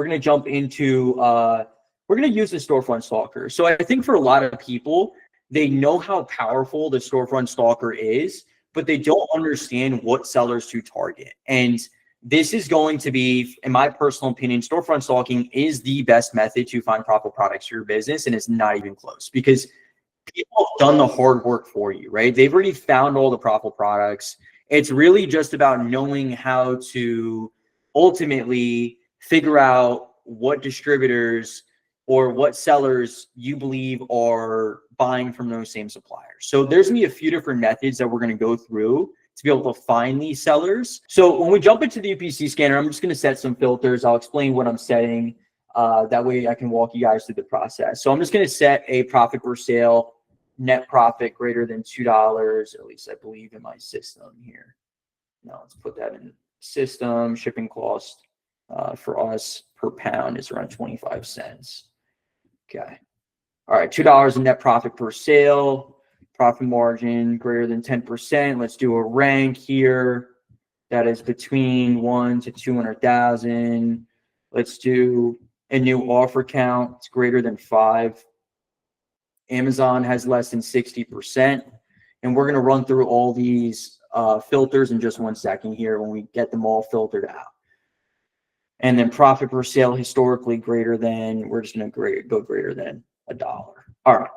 we're going to jump into, we're going to use the storefront stalker. So I think for a lot of people, they know how powerful the storefront stalker is, but they don't understand what sellers to target. And this is going to be, in my personal opinion, storefront stalking is the best method to find profitable products for your business. And it's not even close because people have done the hard work for you, right? They've already found all the profitable products. It's really just about knowing how to ultimately figure out what distributors or what sellers you believe are buying from those same suppliers. So there's gonna be a few different methods that we're gonna go through to be able to find these sellers. So when we jump into the UPC scanner, I'm just gonna set some filters. I'll explain what I'm setting. That way I can walk you guys through the process. So I'm just gonna set a profit per sale, net profit greater than $2, at least I believe in my system here. Now let's put that in system. Shipping cost for us per pound is around 25 cents. Okay. All right, $2 in net profit per sale, profit margin greater than 10%. Let's do a rank here. That is between 1 to 200,000. Let's do a new offer count. It's greater than 5. Amazon has less than 60%. And we're going to run through all these filters in just 1 second here when we get them all filtered out. And then profit per sale historically greater than, we're just going to go greater than $1. All right.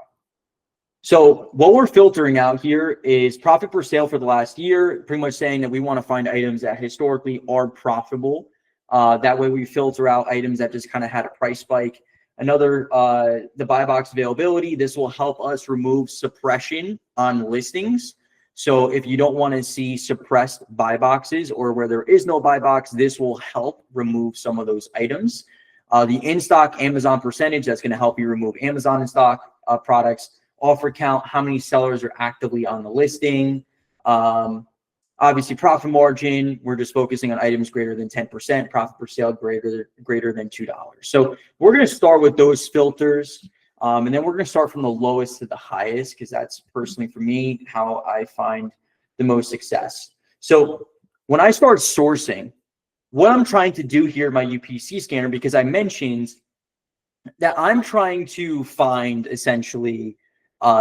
So what we're filtering out here is profit per sale for the last year, pretty much saying that we want to find items that historically are profitable. That way we filter out items that just kind of had a price spike. Another, the buy box availability. This will help us remove suppression on listings. So if you don't want to see suppressed buy boxes or where there is no buy box, this will help remove some of those items. The in-stock Amazon percentage, that's going to help you remove Amazon in-stock products. Offer count, how many sellers are actively on the listing. Obviously, profit margin, we're just focusing on items greater than 10%. Profit per sale greater than $2. So we're going to start with those filters. And then we're going to start from the lowest to the highest because that's personally for me how I find the most success. So when I start sourcing, what I'm trying to do here in my UPC scanner, because I mentioned that I'm trying to find essentially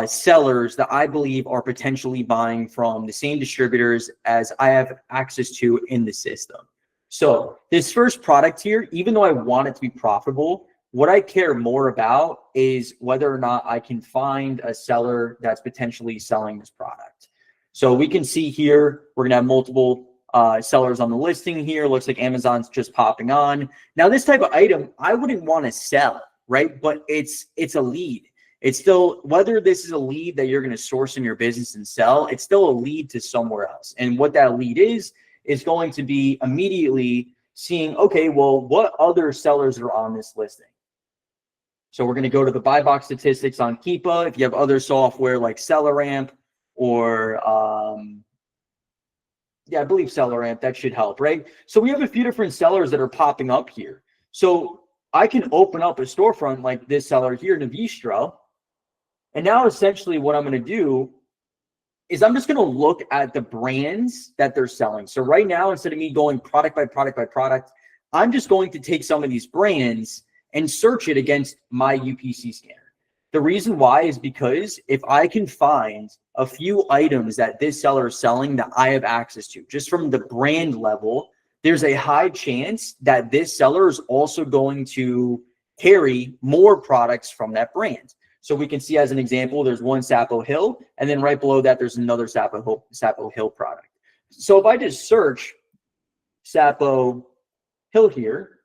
sellers that I believe are potentially buying from the same distributors as I have access to in the system. So this first product here, even though I want it to be profitable, what I care more about is whether or not I can find a seller that's potentially selling this product. So we can see here, we're gonna have multiple sellers on the listing here. Looks like Amazon's just popping on. Now this type of item, I wouldn't wanna sell, right? But it's a lead. It's still, whether this is a lead that you're gonna source in your business and sell, it's still a lead to somewhere else. And what that lead is going to be immediately seeing, okay, well, what other sellers are on this listing? So we're going to go to the buy box statistics on Keepa. If you have other software like SellerAmp or, yeah, I believe SellerAmp, that should help, right? So we have a few different sellers that are popping up here. So I can open up a storefront like this seller here, Navistro. And now essentially what I'm going to do is I'm just going to look at the brands that they're selling. So right now, instead of me going product by product by product, I'm just going to take some of these brands and search it against my UPC scanner. The reason why is because if I can find a few items that this seller is selling that I have access to, just from the brand level, there's a high chance that this seller is also going to carry more products from that brand. So we can see as an example, there's one Sapo Hill, and then right below that, there's another Sapo Hill product. So if I just search Sapo Hill here,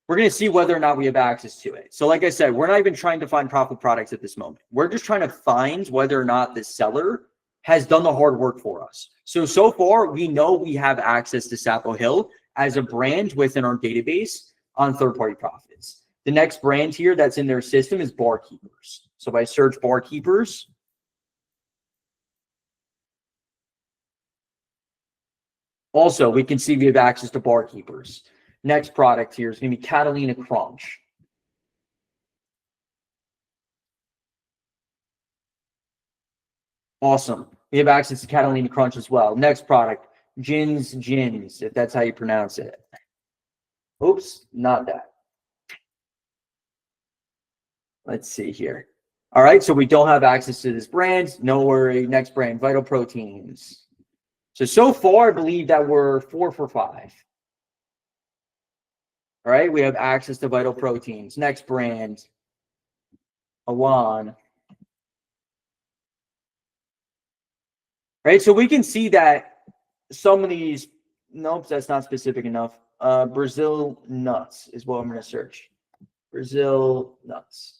we're going to see whether or not we have access to it. So like I said, we're not even trying to find profitable products at this moment. We're just trying to find whether or not the seller has done the hard work for us. So far, we know we have access to Sapo Hill as a brand within our database on third-party profits. The next brand here that's in their system is Barkeepers. So if I search Barkeepers, also we can see we have access to Barkeepers. Next product here is going to be Catalina Crunch. Awesome. We have access to Catalina Crunch as well. Next product, Gins, if that's how you pronounce it. Oops, not that. Let's see here. All right, so we don't have access to this brand. No worry. Next brand, Vital Proteins. So far, I believe that we're 4 for 5. All right, we have access to Vital Proteins. Next brand, Alon. Right, so we can see that some of these, nope, that's not specific enough. Brazil nuts is what I'm going to search. Brazil nuts.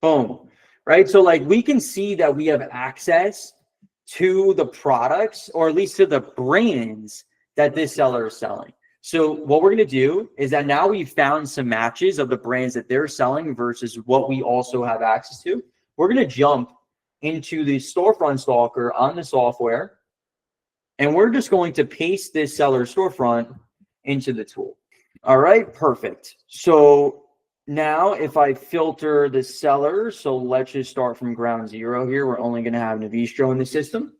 Boom. Right, so like we can see that we have access to the products, or at least to the brands that this seller is selling. So what we're going to do is that now we've found some matches of the brands that they're selling versus what we also have access to. We're going to jump into the storefront stalker on the software, and we're just going to paste this seller storefront into the tool. All right, perfect. So now if I filter the seller, so let's just start from ground zero here. We're only going to have Navistro in the system.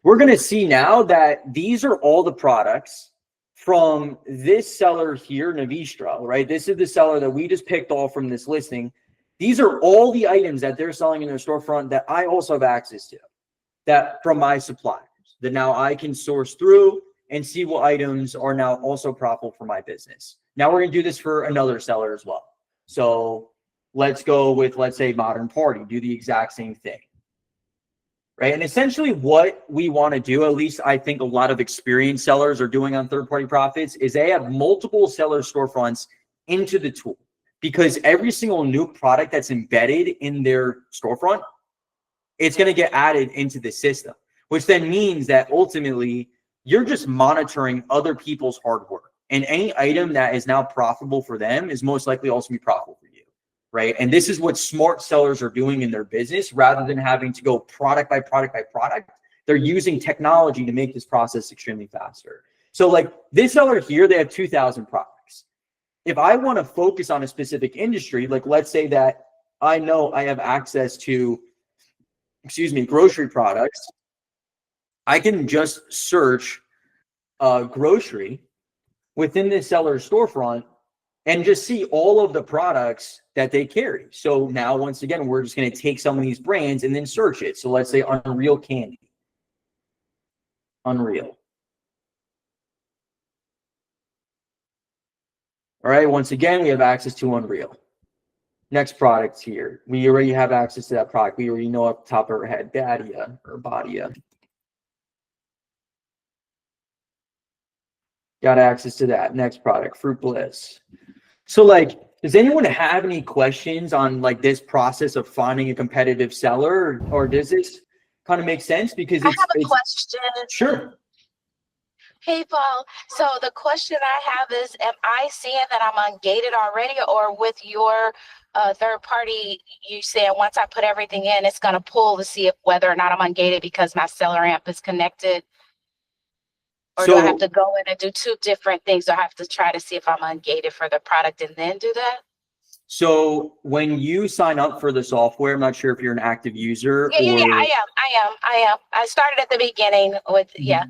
We're going to see now that these are all the products from this seller here, Navistro, right? This is the seller that we just picked off from this listing. These are all the items that they're selling in their storefront that I also have access to, that from my suppliers, that now I can source through and see what items are now also profitable for my business. Now we're going to do this for another seller as well. So let's go with, let's say, Modern Party, do the exact same thing. Right. And essentially what we want to do, at least I think a lot of experienced sellers are doing on third-party profits, is they have multiple seller storefronts into the tool, because every single new product that's embedded in their storefront, it's going to get added into the system, which then means that ultimately you're just monitoring other people's hard work. And any item that is now profitable for them is most likely also be profitable for you. Right. And this is what smart sellers are doing in their business. Rather than having to go product by product by product, they're using technology to make this process extremely faster. So like this seller here, they have 2,000 products. If I want to focus on a specific industry, like let's say that I know I have access to, grocery products, I can just search grocery within this seller's storefront and just see all of the products that they carry. So now, once again, we're just going to take some of these brands and then search it. So let's say Unreal Candy. Unreal. All right, once again, we have access to Unreal. Next product here. We already have access to that product. We already know off the top of our head, Badia or Badia. Got access to that. Next product, Fruit Bliss. So like, does anyone have any questions on like this process of finding a competitive seller, or does this kind of make sense? Because I have a question. Sure. Hey, Paul. So the question I have is, am I seeing that I'm ungated already, or with your third party, you saying once I put everything in, it's going to pull to see if whether or not I'm ungated because my seller amp is connected? Or do I have to go in and do two different things? Or I have to try to see if I'm ungated for the product and then do that? So when you sign up for the software, I'm not sure if you're an active user. Yeah, I am. I started at the beginning with, yeah.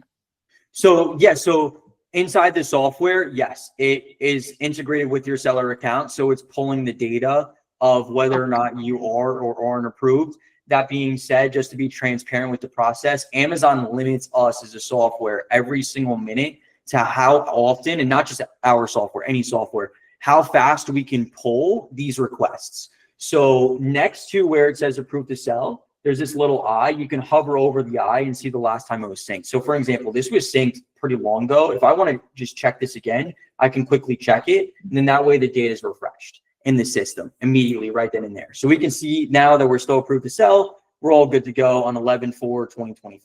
So inside the software, yes, it is integrated with your seller account. So it's pulling the data of whether or not you are or aren't approved. That being said, just to be transparent with the process, Amazon limits us as a software every single minute to how often, and not just our software, any software, how fast we can pull these requests. So next to where it says approved to sell, there's this little eye. You can hover over the eye and see the last time it was synced. So for example, this was synced pretty long ago. If I want to just check this again, I can quickly check it. And then that way the data is refreshed in the system immediately right then and there. So we can see now that we're still approved to sell, we're all good to go on 11/4/2025.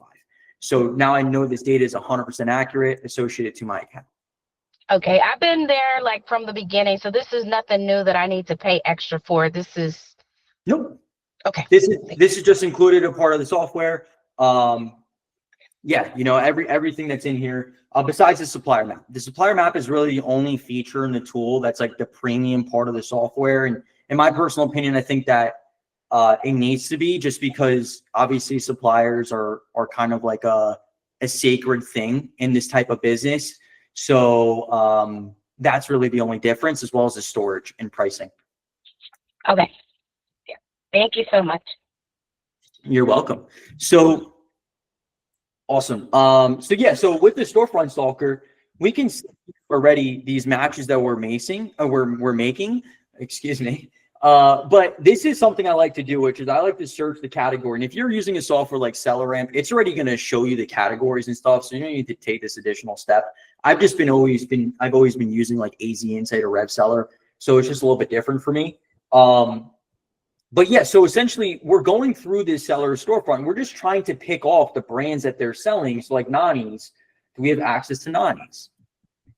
So now I know this data is 100% accurate associated to my account. Okay, I've been there like from the beginning. So this is nothing new that I need to pay extra for. This is nope. Okay. This is just included a part of the software. Yeah, everything that's in here, besides the supplier map. The supplier map is really the only feature in the tool that's like the premium part of the software. And in my personal opinion, I think that it needs to be, just because obviously suppliers are kind of like a sacred thing in this type of business. So that's really the only difference, as well as the storage and pricing. Okay. Yeah. Thank you so much. You're welcome. So awesome. So yeah, so with the storefront stalker, we can see already these matches that we're making, excuse me. But this is something I like to do, which is I like to search the category. And if you're using a software like SellerAmp, it's already going to show you the categories and stuff. So you don't need to take this additional step. I've always been using like AZ Insight or RevSeller. So it's just a little bit different for me. But yeah, so essentially we're going through this seller storefront. We're just trying to pick off the brands that they're selling. So like Nani's, do we have access to Nani's?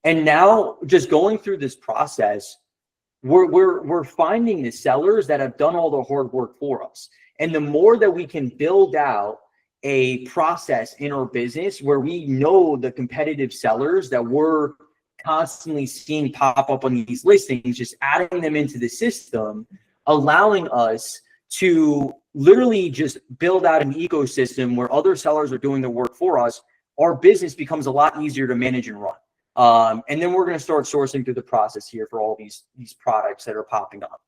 And now just going through this process, we're finding the sellers that have done all the hard work for us. And the more that we can build out a process in our business where we know the competitive sellers that we're constantly seeing pop up on these listings, just adding them into the system, allowing us to literally just build out an ecosystem where other sellers are doing the work for us, our business becomes a lot easier to manage and run. And then we're going to start sourcing through the process here for all these products that are popping up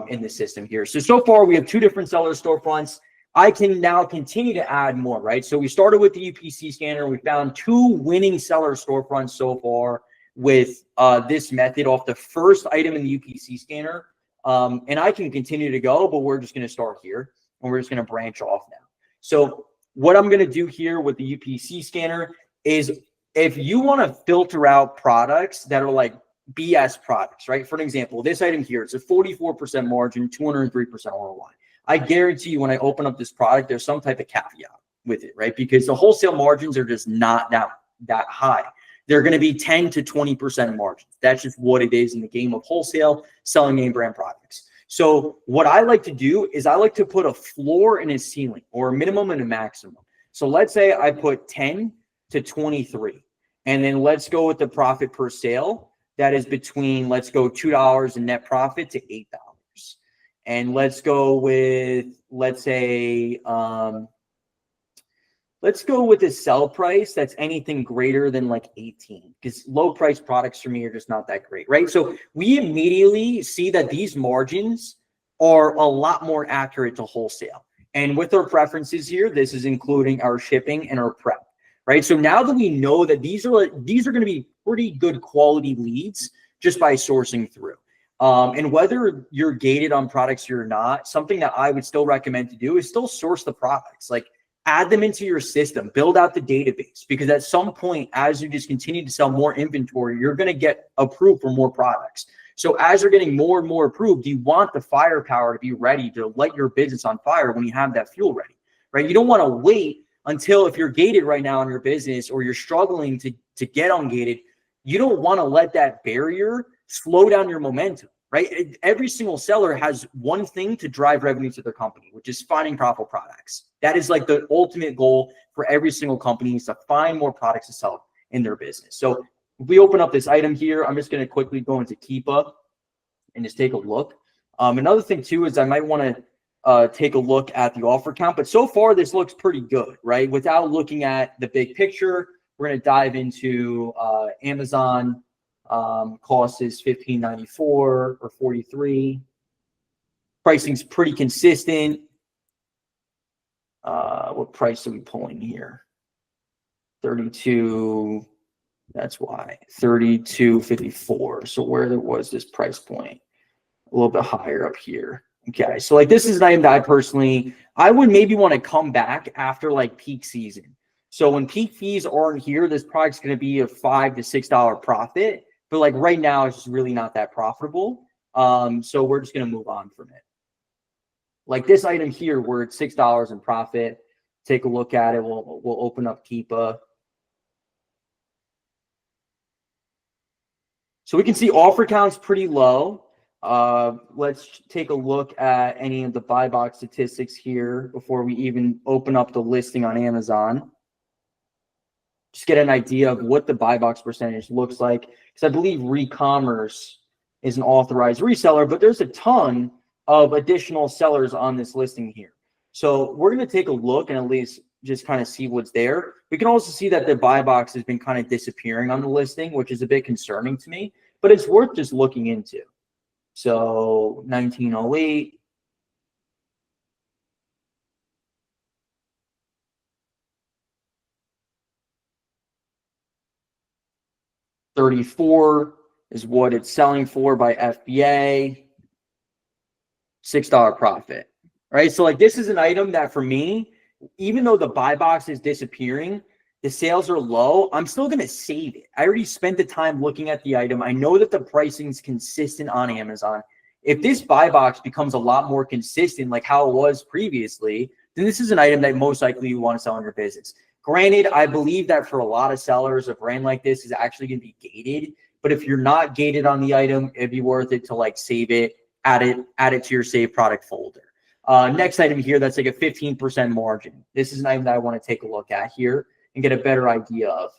in the system here. So far we have 2 different seller storefronts. I can now continue to add more, right? So we started with the UPC scanner. We found 2 winning seller storefronts so far with this method off the first item in the UPC scanner. And I can continue to go, but we're just going to start here and we're just going to branch off now. So what I'm going to do here with the UPC scanner is, if you want to filter out products that are like BS products, right? For an example, this item here, it's a 44% margin, 203% ROI. I guarantee you when I open up this product, there's some type of caveat with it, right? Because the wholesale margins are just not that high. They're going to be 10 to 20% margins. That's just what it is in the game of wholesale, selling name brand products. So what I like to do is I like to put a floor and a ceiling, or a minimum and a maximum. So let's say I put 10 to 23. And then let's go with the profit per sale. That is between, let's go $2 in net profit to $8. And let's go with, let's say, let's go with a sell price that's anything greater than like 18, because low price products for me are just not that great, right? So we immediately see that these margins are a lot more accurate to wholesale. And with our preferences here, this is including our shipping and our prep, right? So now that we know that these are going to be pretty good quality leads just by sourcing through. And whether you're gated on products or not, something that I would still recommend to do is still source the products. Like, add them into your system, build out the database, because at some point, as you just continue to sell more inventory, you're going to get approved for more products. So as you're getting more and more approved, you want the firepower to be ready to light your business on fire when you have that fuel ready, right? You don't want to wait until, if you're gated right now in your business or you're struggling to get ungated, you don't want to let that barrier slow down your momentum, right? Every single seller has one thing to drive revenue to their company, which is finding profitable products. That is like the ultimate goal for every single company, is to find more products to sell in their business. So if we open up this item here, I'm just going to quickly go into Keepa and just take a look. Another thing too is I might want to take a look at the offer count, but so far this looks pretty good, right? Without looking at the big picture, we're going to dive into Amazon. Cost is $15.94 or $43. Pricing's pretty consistent. What price are we pulling here? 32. That's why 32.54. So where there was this price point, a little bit higher up here. Okay, so like this is an item that I would maybe want to come back after like peak season. So when peak fees aren't here, this product's going to be a $5 to $6 profit. But like right now, it's just really not that profitable. So we're just going to move on from it. Like this item here, we're at $6 in profit. Take a look at it. We'll open up Keepa. So we can see offer count's pretty low. Let's take a look at any of the buy box statistics here before we even open up the listing on Amazon. Just get an idea of what the buy box percentage looks like. Because I believe Recommerce is an authorized reseller, but there's a ton of additional sellers on this listing here. So we're going to take a look and at least just kind of see what's there. We can also see that the buy box has been kind of disappearing on the listing, which is a bit concerning to me, but it's worth just looking into. So 1908. $34 is what it's selling for by FBA. $6 profit, right? So like this is an item that for me, even though the buy box is disappearing, the sales are low, I'm still going to save it. I already spent the time looking at the item. I know that the pricing is consistent on Amazon. If this buy box becomes a lot more consistent, like how it was previously, then this is an item that most likely you want to sell in your business. Granted, I believe that for a lot of sellers, a brand like this is actually going to be gated. But if you're not gated on the item, it'd be worth it to like save it, add it to your save product folder. Next item here, that's like a 15% margin. This is an item that I want to take a look at here and get a better idea of.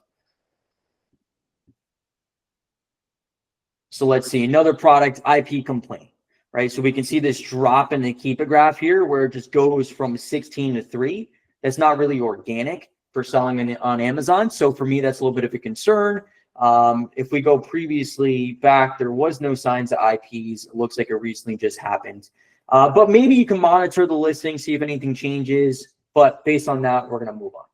So let's see, another product, IP complaint, right? So we can see this drop in the Keepa graph here where it just goes from 16 to 3. That's not really organic for selling on Amazon. So for me, that's a little bit of a concern. If we go previously back, there was no signs of IPs. It looks like it recently just happened. But maybe you can monitor the listing, see if anything changes. But based on that, we're going to move on.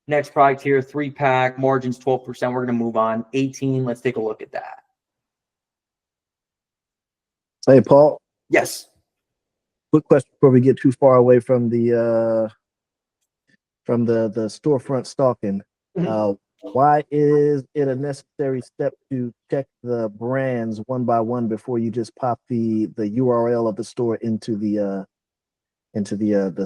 Next product here, 3-pack, margins 12%. We're going to move on. 18, let's take a look at that. Hey, Paul. Yes. Quick question before we get too far away from the storefront stalking. Why is it a necessary step to check the brands one by one before you just pop the URL of the store into the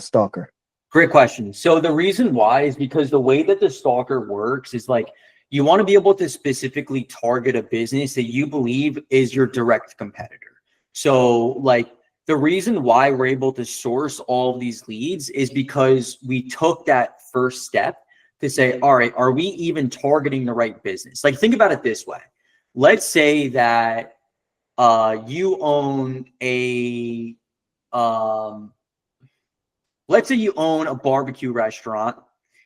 stalker? Great question. So the reason why is because the way that the stalker works is like you want to be able to specifically target a business that you believe is your direct competitor. So like the reason why we're able to source all of these leads is because we took that first step to say, all right, are we even targeting the right business? Like think about it this way. Let's say that you own a let's say you own a barbecue restaurant,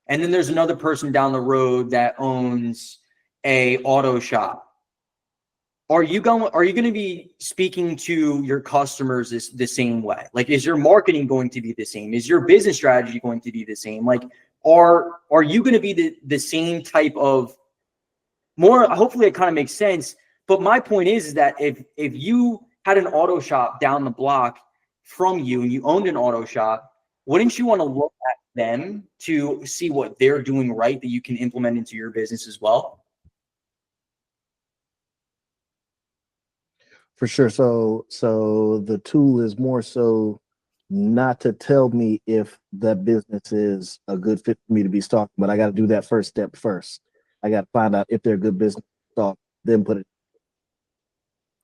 and then there's another person down the road that owns a auto shop. Are you going to be speaking to your customers the same way? Like, is your marketing going to be the same? Is your business strategy going to be the same? Like, are you going to be the same type of more? Hopefully it kind of makes sense. But my point is that if you had an auto shop down the block from you and you owned an auto shop, wouldn't you want to look at them to see what they're doing right that you can implement into your business as well? For sure. So the tool is more so not to tell me if that business is a good fit for me to be stalking, but I got to do that first step first. I got to find out if they're a good business to stalk, then put it.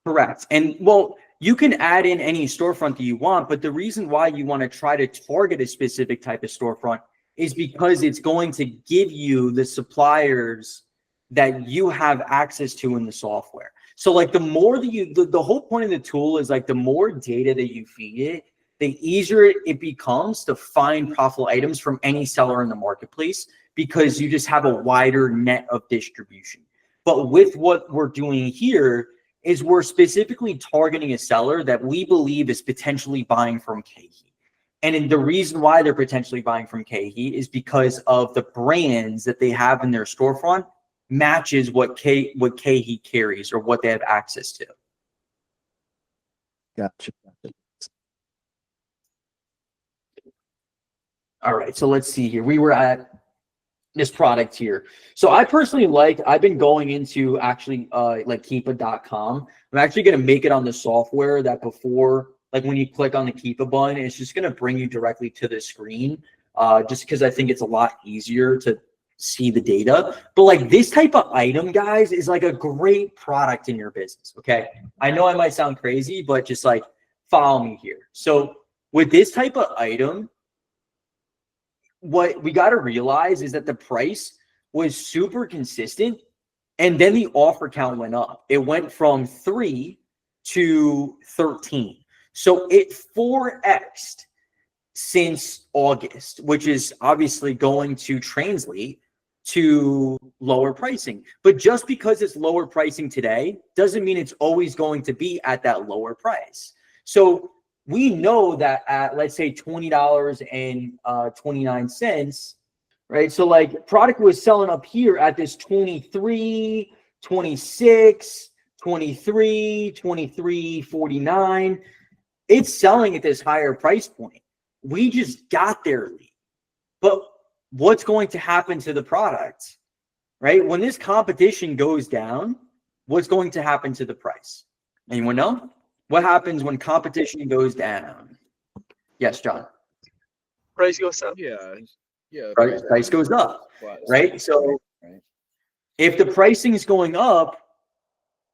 Correct. And well, you can add in any storefront that you want, but the reason why you want to try to target a specific type of storefront is because it's going to give you the suppliers that you have access to in the software. So like the more that the whole point of the tool is like the more data that you feed it, the easier it becomes to find profitable items from any seller in the marketplace because you just have a wider net of distribution. But with what we're doing here is we're specifically targeting a seller that we believe is potentially buying from KeHE. And the reason why they're potentially buying from KeHE is because of the brands that they have in their storefront matches what KeHE carries or what they have access to. Gotcha. All right, so let's see here. We were at this product here. So I personally I've been going into actually like Keepa.com. I'm actually going to make it on the software that before, like when you click on the Keepa button, it's just going to bring you directly to the screen just because I think it's a lot easier to see the data. But like this type of item, guys, is like a great product in your business. Okay. I know I might sound crazy, but just like follow me here. So with this type of item, what we got to realize is that the price was super consistent and then the offer count went up. It went from 3 to 13. So it 4x'd since August, which is obviously going to translate to lower pricing. But just because it's lower pricing today doesn't mean it's always going to be at that lower price. So we know that at, let's say, $20.29, right? So like product was selling up here at this 23, 26, 23, 23.49. It's selling at this higher price point. We just got there late. But what's going to happen to the product, right? When this competition goes down, what's going to happen to the price? Anyone know? What happens when competition goes down? Yes, John. Price goes up. Yeah. Price goes up, right? So if the pricing is going up,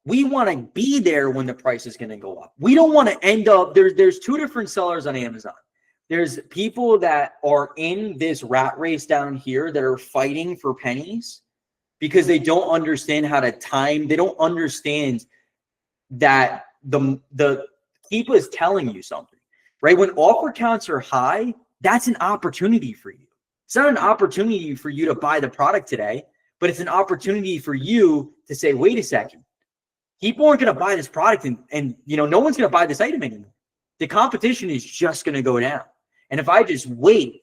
we want to be there when the price is going to go up. We don't want to end up, there's two different sellers on Amazon. There's people that are in this rat race down here that are fighting for pennies because they don't understand how to time. They don't understand that the Keepa is telling you something, right? When offer counts are high, that's an opportunity for you. It's not an opportunity for you to buy the product today, but it's an opportunity for you to say, wait a second, people aren't going to buy this product and no one's going to buy this item anymore. The competition is just going to go down. And if I just wait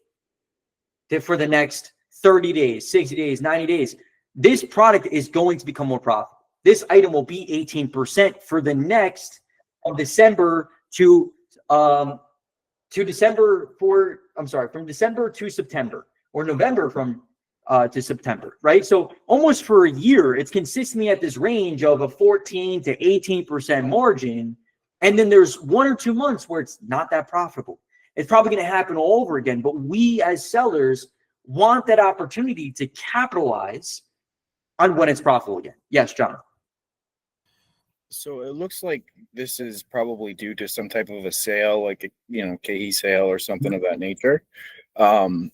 for the next 30 days, 60 days, 90 days, this product is going to become more profitable. This item will be 18% for the next from December to September, or November to September, right? So almost for a year, it's consistently at this range of a 14 to 18% margin. And then there's 1 or 2 months where it's not that profitable. It's probably going to happen all over again. But we as sellers want that opportunity to capitalize on when it's profitable again. Yes, John. So it looks like this is probably due to some type of a sale, like a KE sale or something of that nature. I'm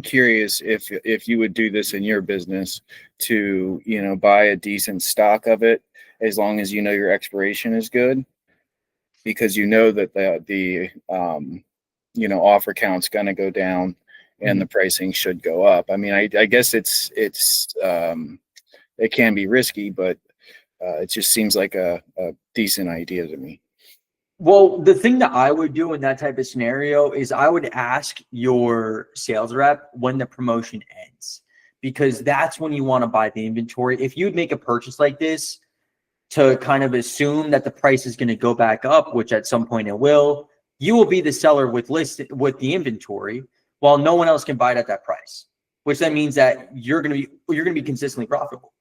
curious if you would do this in your business to buy a decent stock of it, as long as your expiration is good, because that the offer count's going to go down and the pricing should go up. I mean, I guess it can be risky, but it just seems like a decent idea to me. Well, the thing that I would do in that type of scenario is I would ask your sales rep when the promotion ends, because that's when you want to buy the inventory. If you'd make a purchase like this to kind of assume that the price is going to go back up, which at some point it will, you will be the seller with the inventory while no one else can buy it at that price, which then means that you're going to be consistently profitable.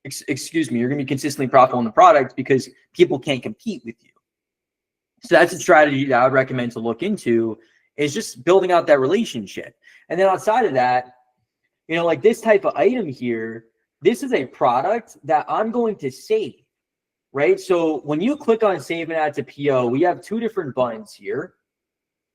Excuse me, you're going to be consistently profitable in the product because people can't compete with you. So that's a strategy that I would recommend to look into, is just building out that relationship. And then outside of that, like this type of item here, this is a product that I'm going to save, right? So when you click on save and add to PO, we have two different buttons here.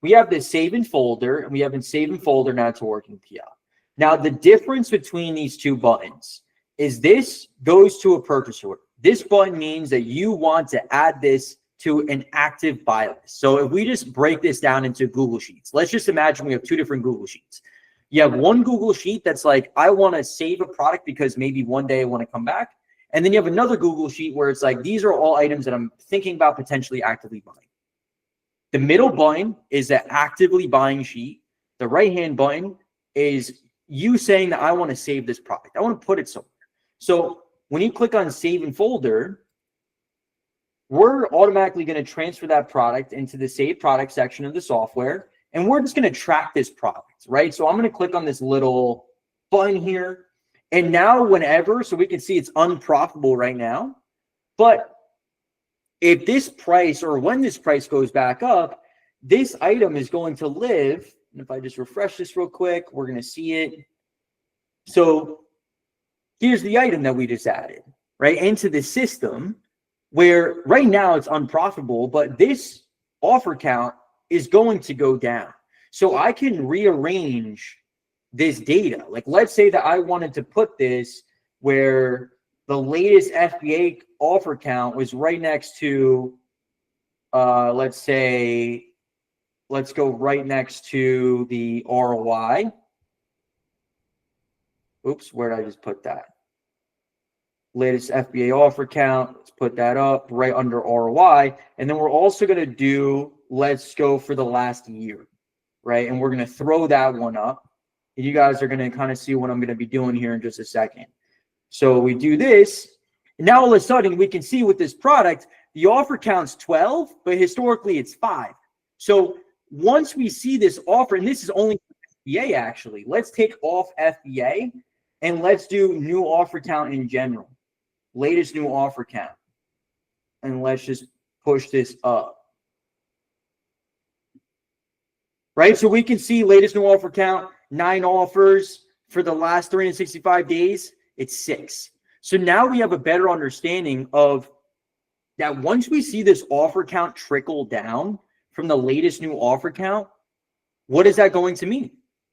We have the save in folder, and we have in save in folder now to working PO. Now, the difference between these two buttons is this goes to a purchase order. This button means that you want to add this to an active buy list. So if we just break this down into Google Sheets, let's just imagine we have two different Google Sheets. You have one Google Sheet that's like, I want to save a product because maybe one day I want to come back. And then you have another Google Sheet where it's like, these are all items that I'm thinking about potentially actively buying. The middle button is the actively buying sheet. The right-hand button is you saying that I want to save this product. I want to put it somewhere. So when you click on save in folder, we're automatically going to transfer that product into the save product section of the software. And we're just going to track this product, right? So I'm going to click on this little button here. And now so we can see it's unprofitable right now. But if this price, or when this price goes back up, this item is going to live. And if I just refresh this real quick, we're going to see it. So here's the item that we just added, right, into the system, where right now it's unprofitable, but this offer count is going to go down. So I can rearrange this data. Like, let's say that I wanted to put this where the latest FBA offer count was right next to, let's say, let's go right next to the ROI. Oops, where did I just put that? Latest FBA offer count. Let's put that up right under ROI. And then we're also going to do, let's go for the last year, right? And we're going to throw that one up. And you guys are going to kind of see what I'm going to be doing here in just a second. So we do this. And now all of a sudden we can see with this product, the offer count's 12, but historically it's 5. So once we see this offer, and this is only FBA actually, let's take off FBA and let's do new offer count in general. Latest new offer count. And let's just push this up. Right? So we can see latest new offer count, 9 offers for the last 365 days. It's 6. So now we have a better understanding of that once we see this offer count trickle down from the latest new offer count, what is that going to mean?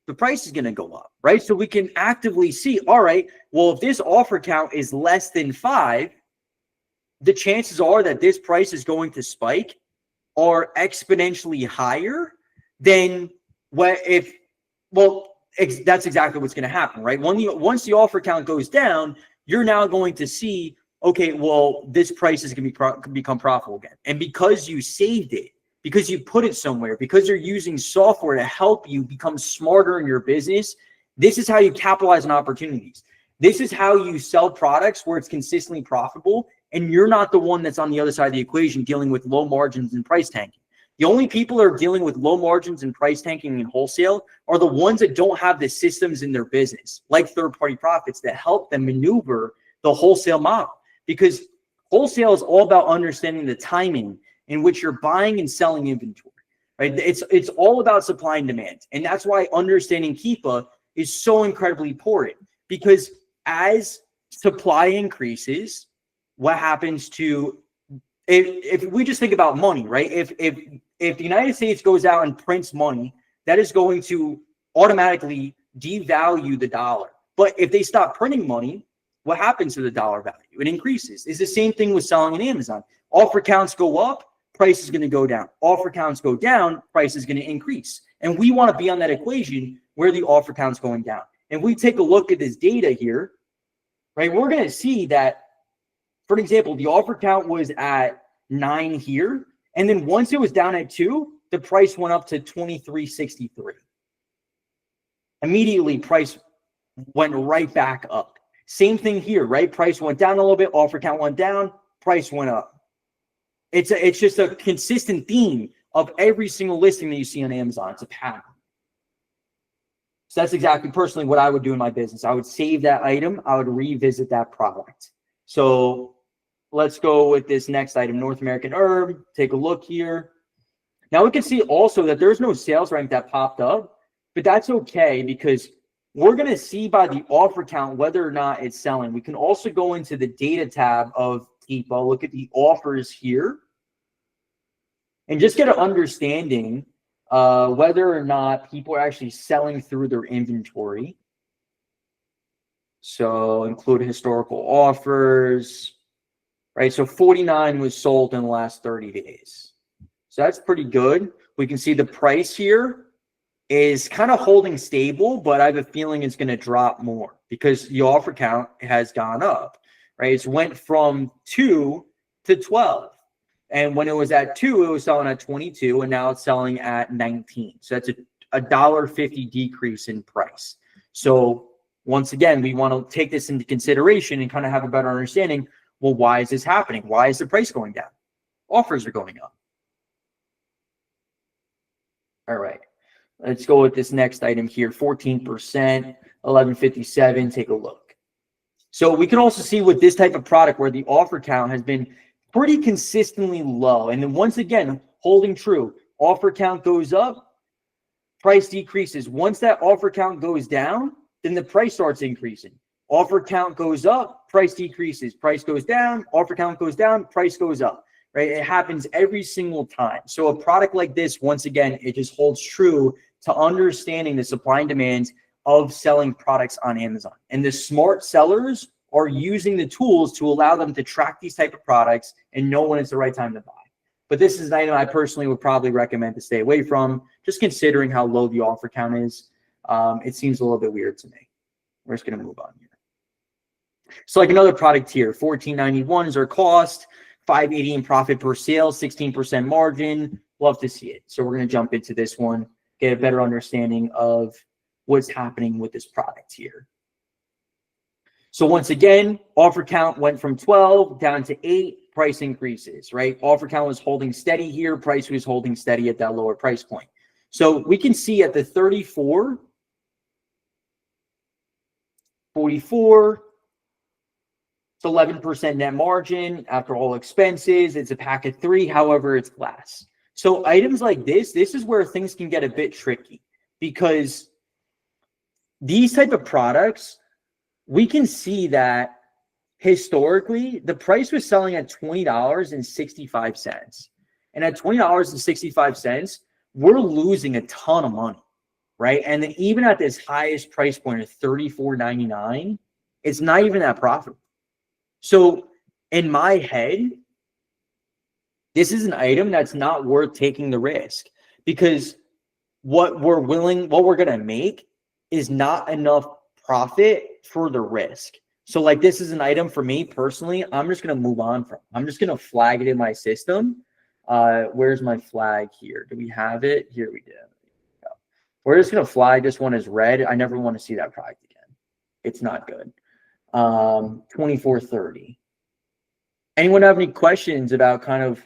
The price is going to go up, right? So we can actively see, all right, well, if this offer count is less than 5, the chances are that this price is going to spike are exponentially higher than what if, well, that's exactly what's going to happen, right? Once the offer count goes down, you're now going to see, okay, well, this price is going to become profitable again. And because you saved it, because you put it somewhere, because you're using software to help you become smarter in your business, this is how you capitalize on opportunities. This is how you sell products where it's consistently profitable, and you're not the one that's on the other side of the equation dealing with low margins and price tanking. The only people that are dealing with low margins and price tanking in wholesale are the ones that don't have the systems in their business, like third-party profits, that help them maneuver the wholesale model. Because wholesale is all about understanding the timing in which you're buying and selling inventory, right? It's all about supply and demand. And that's why understanding Keepa is so incredibly important, because as supply increases, what happens to, if we just think about money, right? If the United States goes out and prints money, that is going to automatically devalue the dollar. But if they stop printing money, what happens to the dollar value? It increases. It's the same thing with selling on Amazon. Offer counts go up, price is going to go down. Offer counts go down, price is going to increase. And we want to be on that equation where the offer count's going down. And we take a look at this data here, right? We're going to see that, for example, the offer count was at 9 here. And then once it was down at 2, the price went up to 23.63. Immediately, price went right back up. Same thing here, right? Price went down a little bit, offer count went down, price went up. It's just a consistent theme of every single listing that you see on Amazon. It's a pattern. So that's exactly personally what I would do in my business. I would save that item. I would revisit that product. So let's go with this next item, North American Herb. Take a look here. Now we can see also that there's no sales rank that popped up, but that's okay because we're going to see by the offer count whether or not it's selling. We can also go into the data tab of Keepa, look at the offers here, and just get an understanding whether or not people are actually selling through their inventory. So include historical offers, right? So 49 was sold in the last 30 days. So that's pretty good. We can see the price here is kind of holding stable, but I have a feeling it's going to drop more because the offer count has gone up, right? It's went from 2 to 12. And when it was at 2, it was selling at 22, and now it's selling at 19. So that's a $1.50 decrease in price. So once again, we want to take this into consideration and kind of have a better understanding. Well, why is this happening? Why is the price going down? Offers are going up. All right. Let's go with this next item here, 14%, 1157. Take a look. So we can also see with this type of product where the offer count has been pretty consistently low. And then once again, holding true, offer count goes up, price decreases. Once that offer count goes down, then the price starts increasing. Offer count goes up, price decreases. Price goes down, offer count goes down, price goes up. Right? It happens every single time. So a product like this, once again, it just holds true to understanding the supply and demand of selling products on Amazon. And the smart sellers are using the tools to allow them to track these type of products and know when it's the right time to buy. But this is an item I personally would probably recommend to stay away from, just considering how low the offer count is. It seems a little bit weird to me. We're just going to move on here. So like another product here, $14.91 is our cost, $5.80 in profit per sale, 16% margin. Love to see it. So we're going to jump into this one, get a better understanding of what's happening with this product here. So once again, offer count went from 12 down to 8, price increases, right? Offer count was holding steady here. Price was holding steady at that lower price point. So we can see at the 34, 44, it's 11% net margin after all expenses. It's a pack of 3. However, it's glass. So items like this is where things can get a bit tricky, because these type of products, we can see that historically the price was selling at $20.65. And at $20.65, we're losing a ton of money, right? And then even at this highest price point of $34.99, it's not even that profitable. So in my head, this is an item that's not worth taking the risk, because what we're going to make is not enough profit for the risk. So like, this is an item for me personally, I'm just going to move on from. I'm just going to flag it in my system. Where's my flag here? Do we have it? Here we do. We're just going to flag this one as red. I never want to see that product again. It's not good. 2430. Anyone have any questions about kind of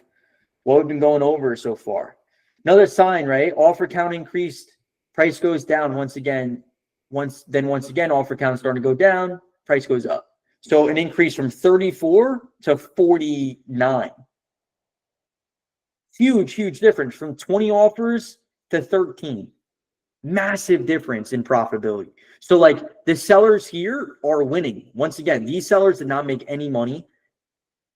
what we've been going over so far? Another sign, right? Offer count increased, price goes down once again. Once again, offer count starting to go down, price goes up. So an increase from 34 to 49. Huge difference from 20 offers to 13. Massive difference in profitability. So like, the sellers here are winning. Once again, these sellers did not make any money.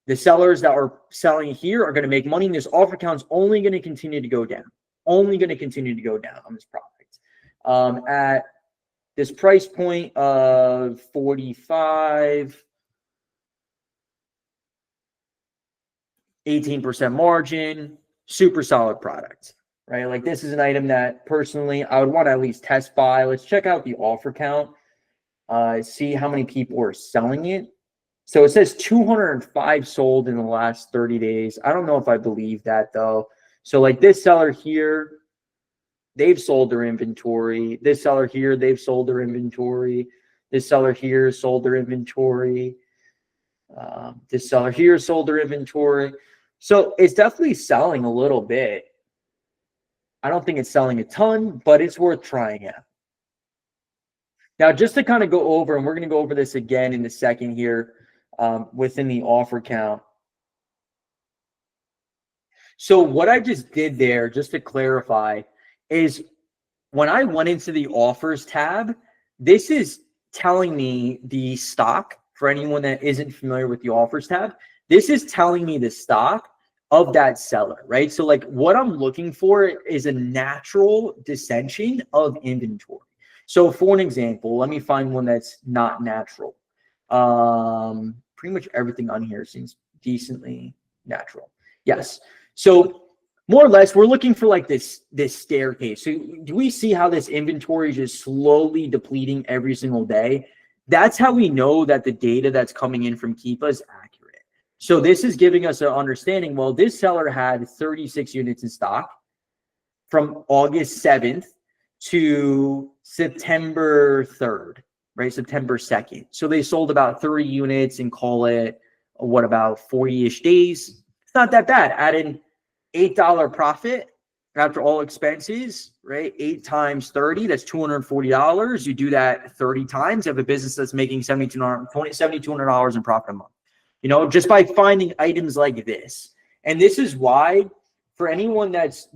The sellers that are selling here are going to make money, and this offer count is only going to continue to go down. Only going to continue to go down on this product. At this price point of 45, 18% margin, super solid product, right? Like, this is an item that personally I would want to at least test buy. Let's check out the offer count, see how many people are selling it. So it says 205 sold in the last 30 days. I don't know if I believe that though. So like, this seller here, they've sold their inventory. This seller here, they've sold their inventory. This seller here sold their inventory. This seller here sold their inventory. So it's definitely selling a little bit. I don't think it's selling a ton, but it's worth trying out. Now, just to kind of go over, and we're going to go over this again in a second here, within the offer count. So what I just did there, just to clarify, is when I went into the offers tab, this is telling me the stock. For anyone that isn't familiar with the offers tab, this is telling me the stock of that seller, right? So like, what I'm looking for is a natural descension of inventory. So for an example, let me find one that's not natural. Pretty much everything on here seems decently natural. Yes. So more or less, we're looking for like this staircase. So do we see how this inventory is just slowly depleting every single day? That's how we know that the data that's coming in from Keepa is accurate. So this is giving us an understanding. Well, this seller had 36 units in stock from August 7th to September 3rd, right? September 2nd. So they sold about 30 units and call it, what, about 40-ish days. It's not that bad. Add in $8 profit after all expenses, right? 8 times 30, that's $240. You do that 30 times, you have a business that's making $7,200 in profit a month, you know, just by finding items like this. And this is why, for anyone that's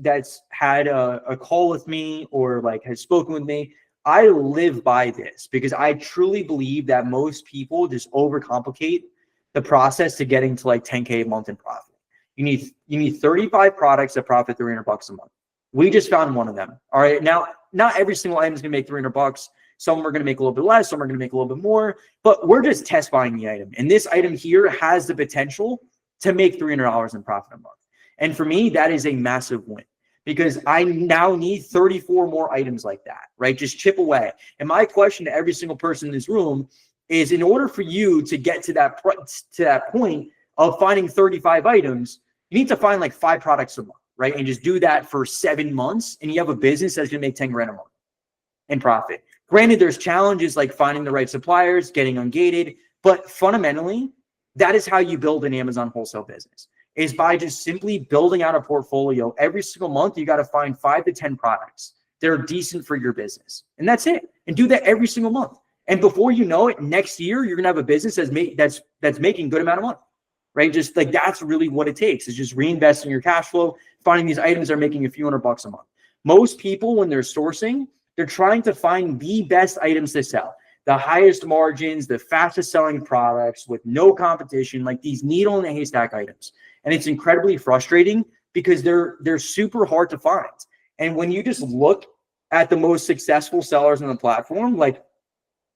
had a call with me or like has spoken with me, I live by this, because I truly believe that most people just overcomplicate the process to getting to like 10K a month in profit. You need 35 products that profit $300 a month. We just found one of them. All right. Now, not every single item is going to make $300. Some are going to make a little bit less. Some are going to make a little bit more, but we're just test buying the item. And this item here has the potential to make $300 in profit a month. And for me, that is a massive win because I now need 34 more items like that, right? Just chip away. And my question to every single person in this room is, in order for you to get to that point of finding 35 items, you need to find like 5 products a month, right? And just do that for 7 months, and you have a business that's gonna make 10 grand a month in profit. Granted, there's challenges like finding the right suppliers, getting ungated, but fundamentally, that is how you build an Amazon wholesale business, is by just simply building out a portfolio. Every single month, you got to find 5 to 10 products that are decent for your business. And that's it. And do that every single month. And before you know it, next year, you're going to have a business that's making good amount of money, right? Just like that's really what it takes, is just reinvesting your cash flow, finding these items that are making a few $100 a month. Most people, when they're sourcing, they're trying to find the best items to sell, the highest margins, the fastest selling products with no competition, like these needle in the haystack items. And it's incredibly frustrating because they're super hard to find. And when you just look at the most successful sellers on the platform, like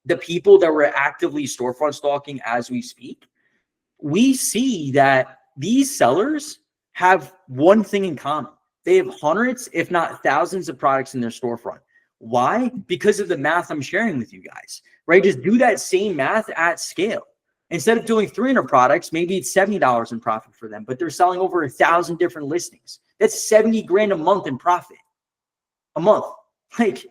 the people that we're actively storefront stalking as we speak, we see that these sellers have one thing in common. They have hundreds, if not thousands of products in their storefront. Why? Because of the math I'm sharing with you guys, right? Just do that same math at scale. Instead of doing 300 products, maybe it's $70 in profit for them, but they're selling over 1,000 different listings. That's 70 grand a month in profit. A month. Like,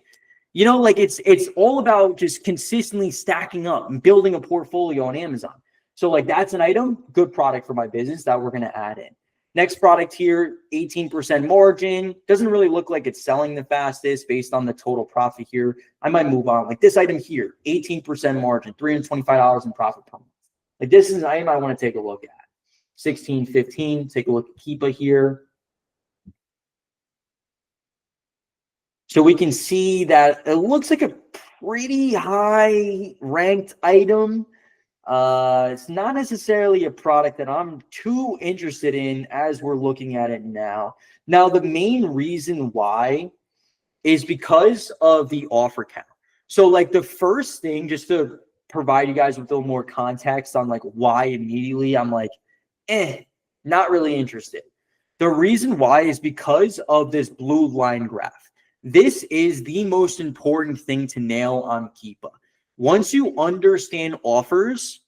you know, like it's all about just consistently stacking up and building a portfolio on Amazon. So like that's an item, good product for my business that we're going to add in. Next product here, 18% margin. Doesn't really look like it's selling the fastest based on the total profit here. I might move on. Like this item here, 18% margin, $325 in profit per month. Like this is an item I want to take a look at. 16.15, take a look at Keepa here. So we can see that it looks like a pretty high ranked item. It's not necessarily a product that I'm too interested in as we're looking at it now. Now, the main reason why is because of the offer count. So like the first thing, just to provide you guys with a little more context on like why immediately I'm like, not really interested. The reason why is because of this blue line graph. This is the most important thing to nail on Keepa. Once you understand offers,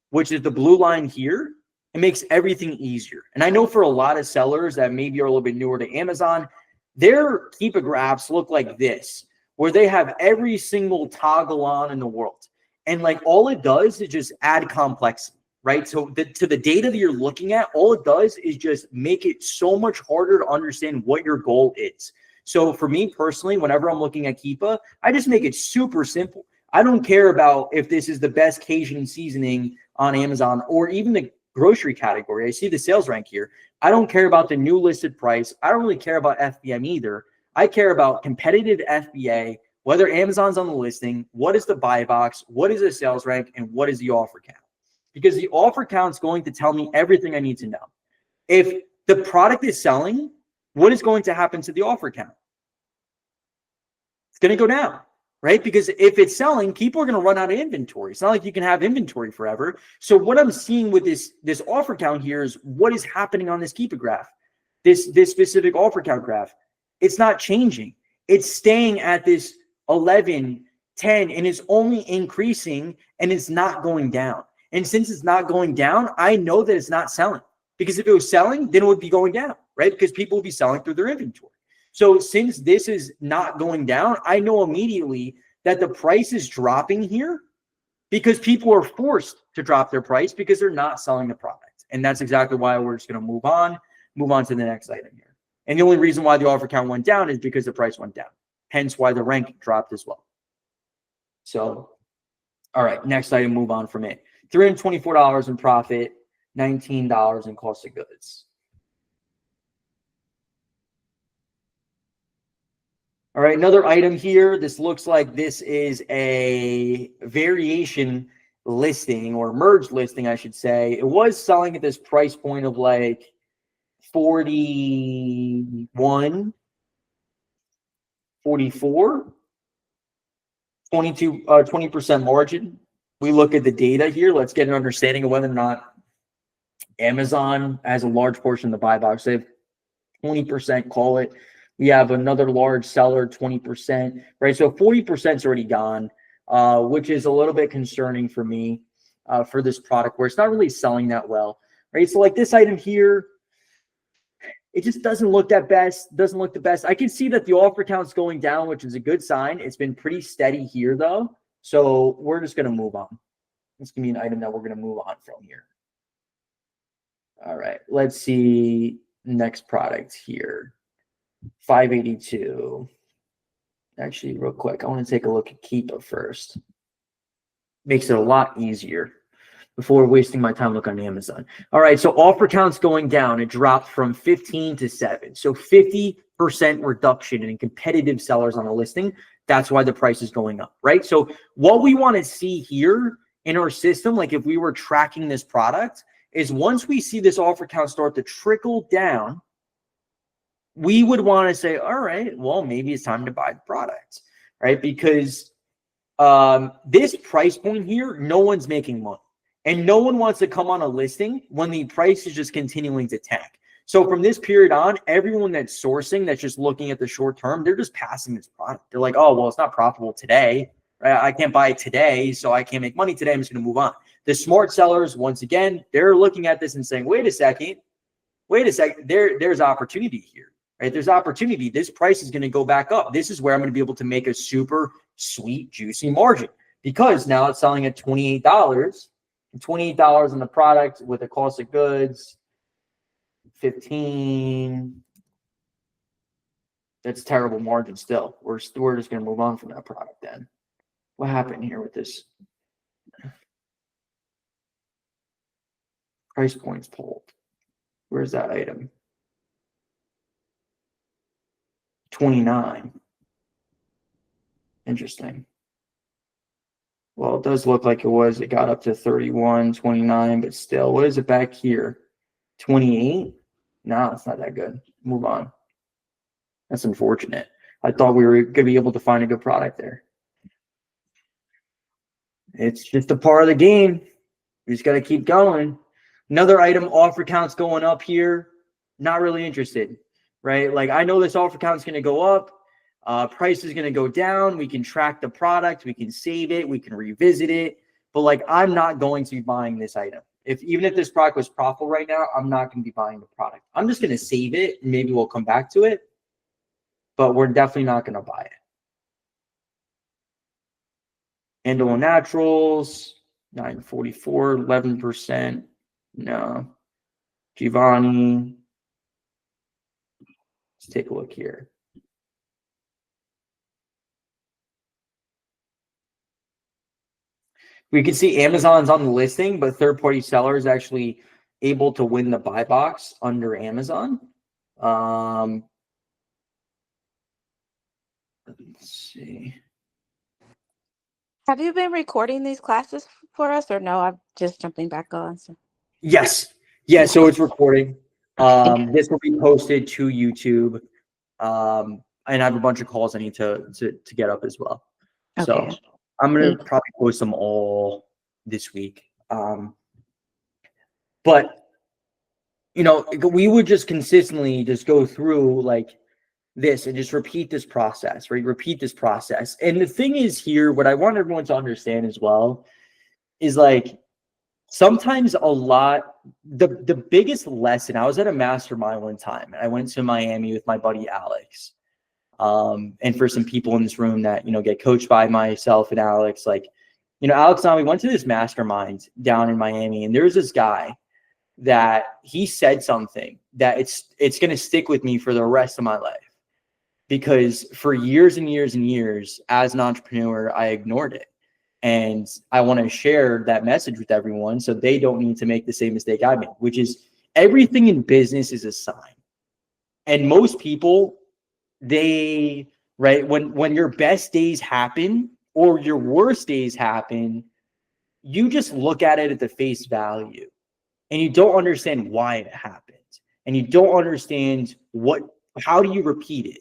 which is the blue line here, it makes everything easier. And I know for a lot of sellers that maybe are a little bit newer to Amazon, their Keepa graphs look like this, where they have every single toggle on in the world. And like all it does is just add complexity, right? So to the data that you're looking at, all it does is just make it so much harder to understand what your goal is. So for me personally, whenever I'm looking at Keepa, I just make it super simple. I don't care about if this is the best Cajun seasoning on Amazon or even the grocery category. I see the sales rank here. I don't care about the new listed price. I don't really care about FBM either. I care about competitive FBA, whether Amazon's on the listing, what is the buy box, what is the sales rank, and what is the offer count. Because the offer count is going to tell me everything I need to know. If the product is selling, what is going to happen to the offer count? It's going to go down, right? Because if it's selling, people are going to run out of inventory. It's not like you can have inventory forever. So what I'm seeing with this offer count here is what is happening on this Keepa graph, this specific offer count graph. It's not changing. It's staying at this 11, 10, and it's only increasing, and it's not going down. And since it's not going down, I know that it's not selling. Because if it was selling, then it would be going down, right? Because people will be selling through their inventory. So since this is not going down, I know immediately that the price is dropping here because people are forced to drop their price because they're not selling the product. And that's exactly why we're just going to move on to the next item here. And the only reason why the offer count went down is because the price went down. Hence why the rank dropped as well. So, all right, next item, move on from it. $324 in profit, $19 in cost of goods. All right, another item here. This looks like this is a variation listing or merged listing, I should say. It was selling at this price point of like 41, 44, 20% margin. We look at the data here. Let's get an understanding of whether or not Amazon has a large portion of the buy box. They have 20%, call it. We have another large seller, 20%, right? So 40% is already gone, which is a little bit concerning for me for this product where it's not really selling that well, right? So like this item here, it just doesn't look that best, doesn't look the best. I can see that the offer count's going down, which is a good sign. It's been pretty steady here though. So we're just going to move on. It's going to be an item that we're going to move on from here. All right, let's see next product here. 582. Actually, real quick, I want to take a look at Keepa first. Makes it a lot easier before wasting my time looking on Amazon. All right, so offer count's going down. It dropped from 15 to 7. So 50% reduction in competitive sellers on the listing. That's why the price is going up, right? So what we want to see here in our system, like if we were tracking this product, is once we see this offer count start to trickle down, we would want to say, all right, well, maybe it's time to buy the product, right? Because this price point here, no one's making money. And no one wants to come on a listing when the price is just continuing to tank. So from this period on, everyone that's sourcing, that's just looking at the short term, they're just passing this product. They're like, oh, well, it's not profitable today. Right? I can't buy it today, so I can't make money today. I'm just going to move on. The smart sellers, once again, they're looking at this and saying, wait a second, there's opportunity here, right? There's opportunity. This price is going to go back up. This is where I'm going to be able to make a super sweet, juicy margin because now it's selling at $28, $28 on the product with the cost of goods, 15. That's terrible margin still. We're just going to move on from that product then. What happened here with this? Price points pulled. Where's that item? 29. Interesting. Well, it does look like it got up to 31, 29, but still, what is it back here? 28? No, it's not that good. Move on. That's unfortunate. I thought we were going to be able to find a good product there. It's just a part of the game. You just got to keep going. Another item, offer count's going up here. Not really interested, right? Like I know this offer count's going to go up. Price is going to go down. We can track the product. We can save it. We can revisit it. But like, I'm not going to be buying this item. Even if this product was profitable right now, I'm not going to be buying the product. I'm just going to save it. And maybe we'll come back to it. But we're definitely not going to buy it. Andalo Naturals, 944, 11%. No. Giovanni. Let's take a look here. We can see Amazon's on the listing, but third-party sellers actually able to win the buy box under Amazon. Let's see. Have you been recording these classes for us or no? I'm just jumping back on. So. Yes. Yeah, so it's recording. This will be posted to YouTube. And I have a bunch of calls I need to get up as well. Okay. So I'm going to probably post them all this week. But, you know, we would just consistently just go through like this and just repeat this process, right? Repeat this process. And the thing is here, what I want everyone to understand as well is like sometimes the biggest lesson, I was at a mastermind one time and I went to Miami with my buddy Alex. And for some people in this room that, you know, get coached by myself and Alex, like, you know, Alex and I, we went to this mastermind down in Miami and there's this guy that he said something that it's going to stick with me for the rest of my life. Because for years and years and years as an entrepreneur, I ignored it. And I want to share that message with everyone so they don't need to make the same mistake I made, which is everything in business is a sign. And most people, right, when your best days happen or your worst days happen, you just look at it at the face value and you don't understand why it happened. And you don't understand how do you repeat it?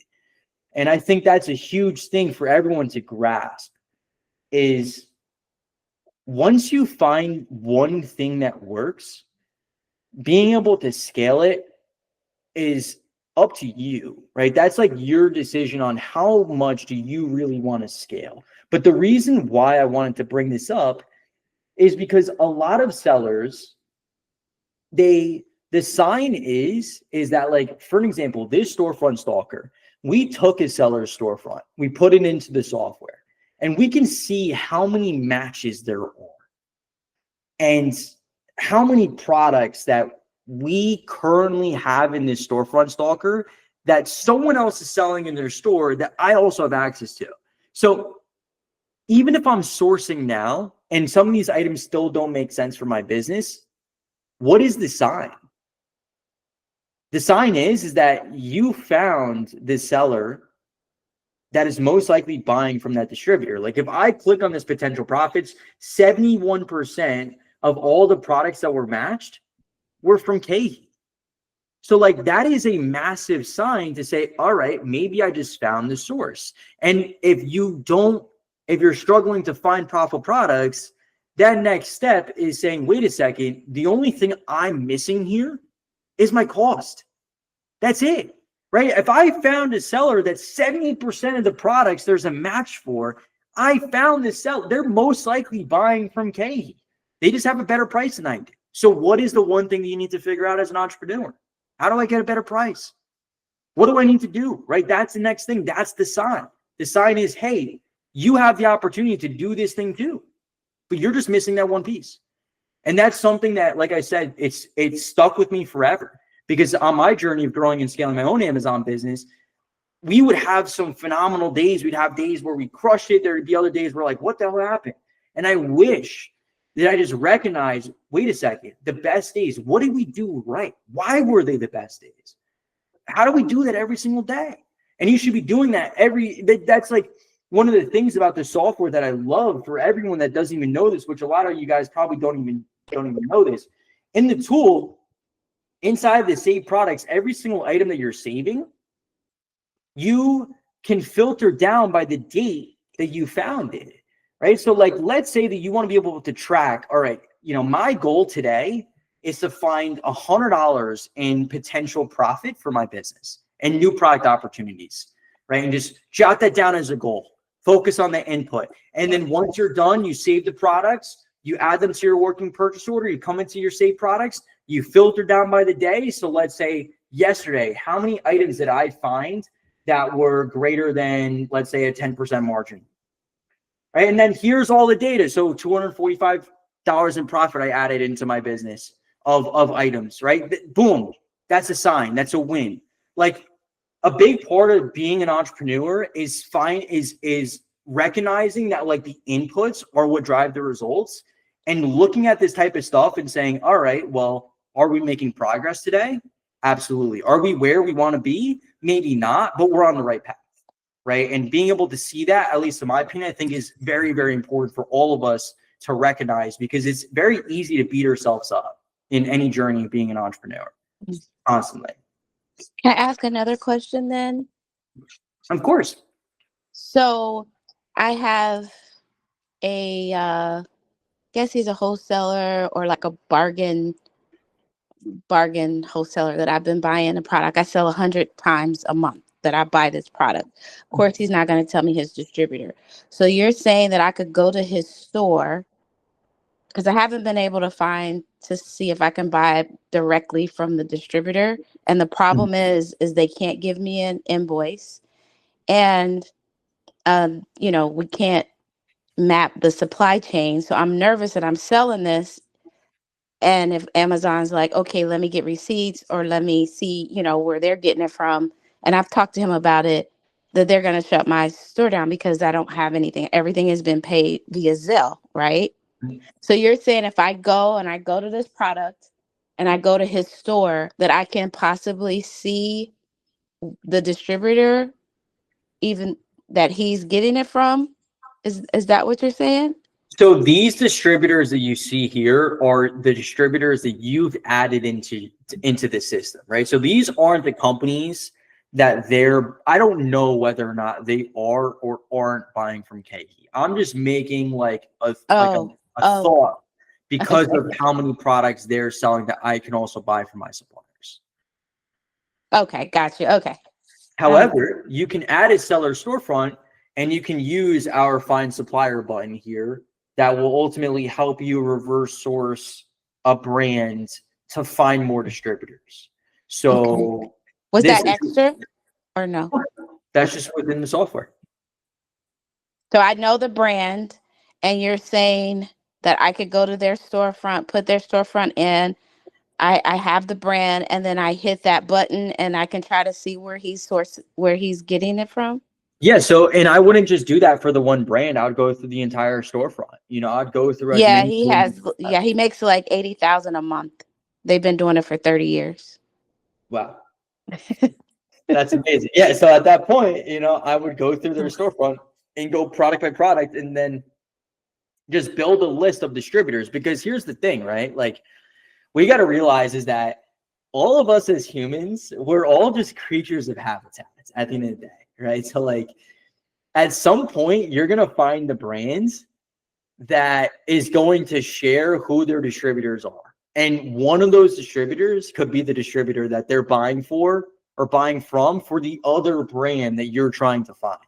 And I think that's a huge thing for everyone to grasp is once you find one thing that works, being able to scale it is up to you, right? That's like your decision on how much do you really want to scale. But the reason why I wanted to bring this up is because a lot of sellers, the sign is that, like, for an example, this storefront stalker, we took a seller's storefront, we put it into the software, and we can see how many matches there are and how many products that we currently have in this storefront stalker that someone else is selling in their store that I also have access to. So even if I'm sourcing now and some of these items still don't make sense for my business, what is the sign? The sign is that you found the seller that is most likely buying from that distributor. Like if I click on this potential profits, 71% of all the products that were matched were from KeHE. So like that is a massive sign to say, all right, maybe I just found the source. And if you're struggling to find profitable products, that next step is saying, wait a second, the only thing I'm missing here is my cost. That's it, right? If I found a seller that 70% of the products there's a match for, I found this seller, they're most likely buying from KeHE. They just have a better price than I do. So what is the one thing that you need to figure out as an entrepreneur? How do I get a better price? What do I need to do, right? That's the next thing. That's the sign. The sign is, hey, you have the opportunity to do this thing too, but you're just missing that one piece. And that's something that, like I said, it's stuck with me forever, because on my journey of growing and scaling my own Amazon business, we would have some phenomenal days. We'd have days where we crushed it. There'd be other days where like, what the hell happened? And I wish that I just recognized, wait a second, the best days, what did we do right? Why were they the best days? How do we do that every single day? And you should be doing that that's like one of the things about the software that I love for everyone that doesn't even know this, which a lot of you guys probably don't even know this. In the tool, inside of the save products, every single item that you're saving, you can filter down by the date that you found it, right? So like, let's say that you want to be able to track, all right, my goal today is to find $100 in potential profit for my business and new product opportunities, right? And just jot that down as a goal. Focus on the input. And then once you're done, you save the products, you add them to your working purchase order, you come into your saved products, you filter down by the day. So let's say yesterday, how many items did I find that were greater than, let's say, a 10% margin? Right? And then here's all the data. So $245 in profit I added into my business of items, right? Boom. That's a sign. That's a win. Like a big part of being an entrepreneur is recognizing that like the inputs are what drive the results, and looking at this type of stuff and saying, all right, well, are we making progress today? Absolutely. Are we where we want to be? Maybe not, but we're on the right path, right? And being able to see that, at least in my opinion, I think is very, very important for all of us to recognize, because it's very easy to beat ourselves up in any journey of being an entrepreneur constantly. Can I ask another question then? Of course. So I have guess he's a wholesaler or like a bargain wholesaler that I've been buying a product. I sell 100 times a month that I buy this product. Of course, he's not going to tell me his distributor. So you're saying that I could go to his store, because I haven't been able to see if I can buy directly from the distributor. And the problem is they can't give me an invoice. And, we can't map the supply chain. So I'm nervous that I'm selling this. And if Amazon's like, okay, let me get receipts, or let me see, where they're getting it from. And I've talked to him about it, that they're going to shut my store down because I don't have anything. Everything has been paid via Zelle, right? So you're saying if I go to this product and I go to his store, that I can possibly see the distributor even that he's getting it from? Is that what you're saying? So these distributors that you see here are the distributors that you've added into the system, right? So these aren't the companies that I don't know whether or not they are or aren't buying from KeHE. I'm just making like a thought because of how many products they're selling that I can also buy from my suppliers. Okay, got you. Okay. However, you can add a seller storefront and you can use our find supplier button here that will ultimately help you reverse source a brand to find more distributors. So Was this that is extra or no? that's just within the software. So I know the brand, and you're saying that I could go to their storefront, put their storefront in. I have the brand, and then I hit that button, and I can try to see where he's getting it from. Yeah, so and I wouldn't just do that for the one brand. I would go through the entire storefront. You know, I'd go through as Yeah, many. he makes like 80,000 a month. They've been doing it for 30 years. Wow. That's amazing. Yeah, so at that point, you know, I would go through their storefront and go product by product and then just build a list of distributors. Because here's the thing, right? Like, we got to realize is that all of us as humans, we're all just creatures of habitats at the end of the day, right? So, like, at some point, you're going to find the brands that is going to share who their distributors are. And one of those distributors could be the distributor that they're buying for or buying from for the other brand that you're trying to find.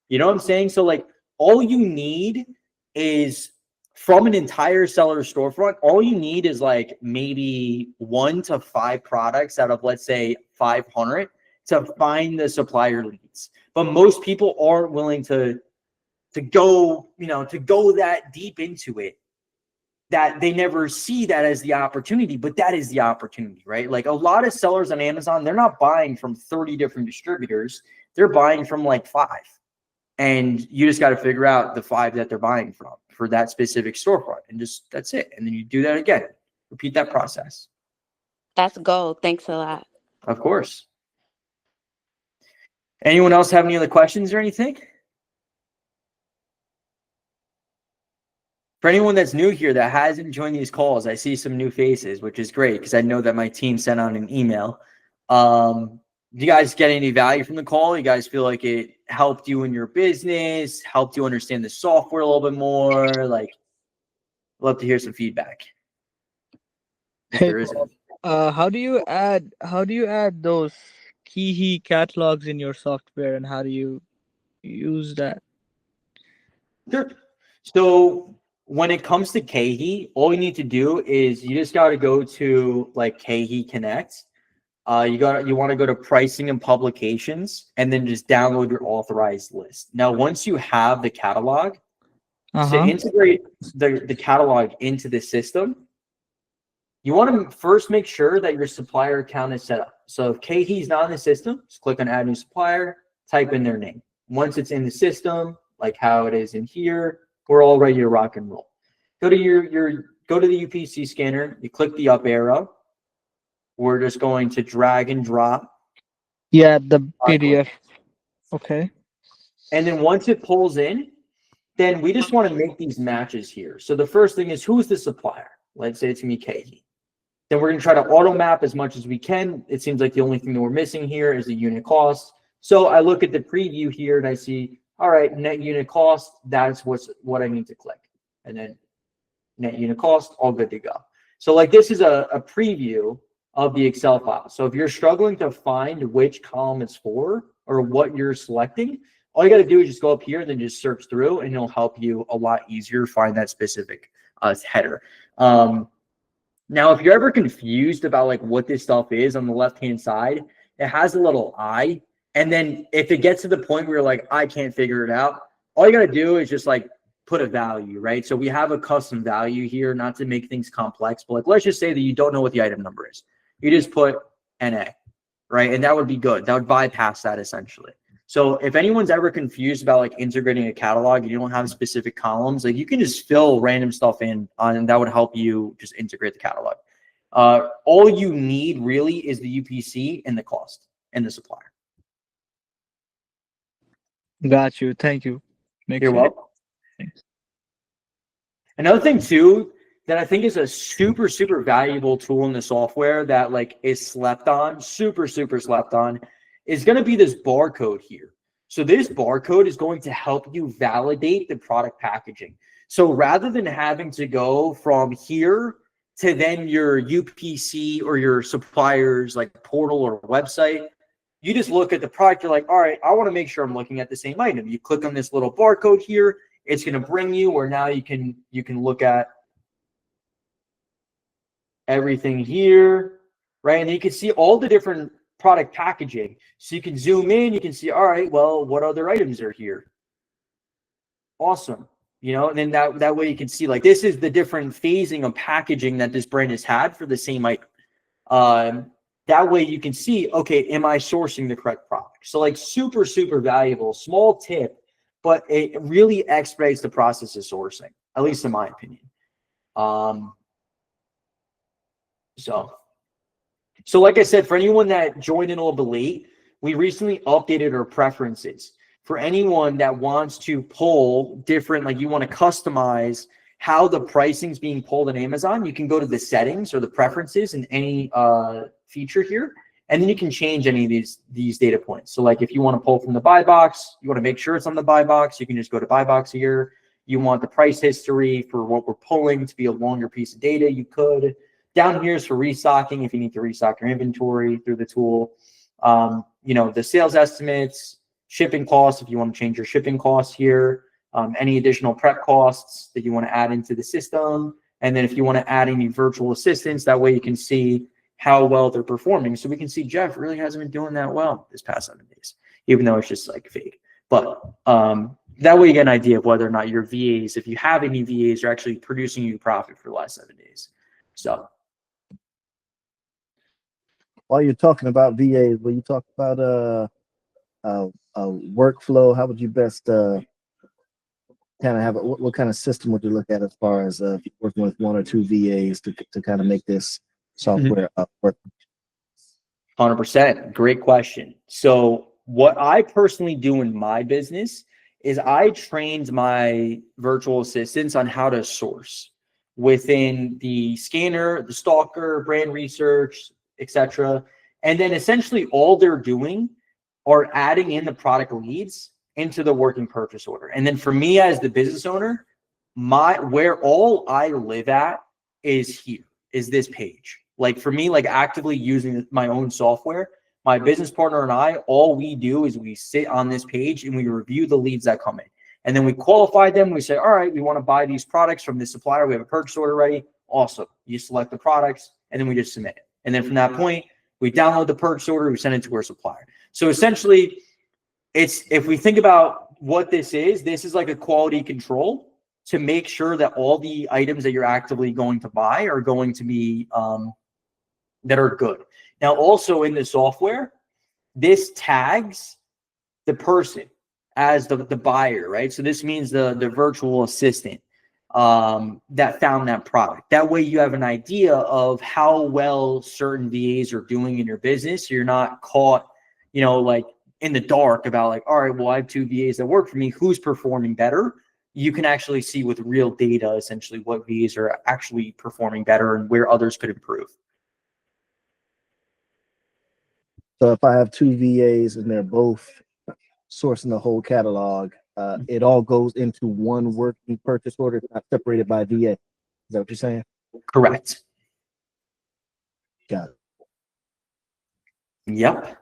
You know what I'm saying? So like all you need is from an entire seller storefront, all you need is like maybe 1 to 5 products out of, let's say, 500 to find the supplier leads. But most people aren't willing to go, you know, to go that deep into it, that they never see that as the opportunity, but that is the opportunity, right? Like a lot of sellers on Amazon, they're not buying from 30 different distributors. They're buying from like 5. And you just got to figure out the 5 that they're buying from for that specific storefront. And just, that's it. And then you do that again. Repeat that process. That's gold. Thanks a lot. Of course. Anyone else have any other questions or anything? For anyone that's new here that hasn't joined these calls, I see some new faces, which is great because I know that my team sent out an email. Do you guys get any value from the call? You guys feel like it helped you in your business, helped you understand the software a little bit more? Like, love to hear some feedback. If Hey, there is any. how do you add those Kihi catalogs in your software, and how do you use that? Sure. So when it comes to Kahi, all you need to do is you just got to go to like Kahi Connect. You want to go to pricing and publications and then just download your authorized list. Now, once you have the catalog, to integrate the catalog into the system, you want to first make sure that your supplier account is set up. So if Kahi is not in the system, just click on add new supplier, type in their name. Once it's in the system, like how it is in here, we're all ready to rock and roll. Go to go to the UPC scanner, you click the up arrow. We're just going to drag and drop. Yeah, the PDF. Okay. And then once it pulls in, then we just want to make these matches here. So the first thing is, who's the supplier? Let's say it's going to be Kahi. Then we're going to try to auto map as much as we can. It seems like the only thing that we're missing here is the unit cost. So I look at the preview here and I see, all right, net unit cost, that's what I need to click. And then net unit cost, all good to go. So like this is a preview of the Excel file. So if you're struggling to find which column it's for or what you're selecting, all you got to do is just go up here and then just search through, and it'll help you a lot easier find that specific header. Now, if you're ever confused about like what this stuff is on the left-hand side, it has a little eye. And then if it gets to the point where you're like, I can't figure it out, all you got to do is just like put a value, right? So we have a custom value here, not to make things complex, but like, let's just say that you don't know what the item number is. You just put NA, right? And that would be good. That would bypass that essentially. So if anyone's ever confused about like integrating a catalog and you don't have specific columns, like you can just fill random stuff in and that would help you just integrate the catalog. All you need really is the UPC and the cost and the supplier. Got you. Thank you. You're welcome. Thanks. Another thing too that I think is a super, super valuable tool in the software that like is slept on, super slept on, is going to be this barcode here. So this barcode is going to help you validate the product packaging. So rather than having to go from here to then your UPC or your supplier's like portal or website. You just look at the product. You're like, all right, I want to make sure I'm looking at the same item. You click on this little barcode here. It's going to bring you where now you can look at everything here, right? And you can see all the different product packaging. So you can zoom in. You can see, all right, well, what other items are here? Awesome. You know, and then that way you can see like this is the different phasing of packaging that this brand has had for the same item. That way you can see, okay, am I sourcing the correct product? So like super, super valuable, small tip, but it really expedites the process of sourcing, at least in my opinion. So like I said, for anyone that joined in a little bit late, we recently updated our preferences. For anyone that wants to pull different, like you want to customize how the pricing is being pulled in Amazon, you can go to the settings or the preferences in any feature here, and then you can change any of these data points. So like if you want to pull from the buy box, you want to make sure it's on the buy box, you can just go to buy box here. You want the price history for what we're pulling to be a longer piece of data, you could. Down here is for restocking if you need to restock your inventory through the tool. You know, the sales estimates, shipping costs if you want to change your shipping costs here, any additional prep costs that you want to add into the system. And then if you want to add any virtual assistants, that way you can see how well they're performing. So we can see Jeff really hasn't been doing that well this past 7 days, even though it's just like fake. But that way you get an idea of whether or not your VAs, if you have any VAs, are actually producing you profit for the last 7 days. So while you're talking about VAs, when you talk about workflow, how would you best kind of have what kind of system would you look at as far as working with 1 or 2 VAs to kind of make this software work? 100%. Great question. So what I personally do in my business is I trained my virtual assistants on how to source within the scanner, the stalker, brand research, etc. And then essentially all they're doing are adding in the product leads into the working purchase order. And then for me as the business owner, where all I live at is here, is this page. Like for me, like actively using my own software, my business partner and I, all we do is we sit on this page and we review the leads that come in. And then we qualify them. We say, all right, we want to buy these products from this supplier. We have a purchase order ready. Awesome. You select the products and then we just submit it. And then from that point, we download the purchase order, we send it to our supplier. So essentially, if we think about what this is like a quality control to make sure that all the items that you're actively going to buy are going to be that are good. Now, also in the software, this tags the person as the buyer, right? So this means the virtual assistant that found that product. That way you have an idea of how well certain VAs are doing in your business. So you're not caught, you know, like in the dark about like, all right, well, I have 2 VAs that work for me. Who's performing better? You can actually see with real data, essentially, what VAs are actually performing better and where others could improve. So if I have 2 VAs and they're both sourcing the whole catalog, it all goes into one working purchase order, not separated by VA. Is that what you're saying? Correct. Got it. Yep,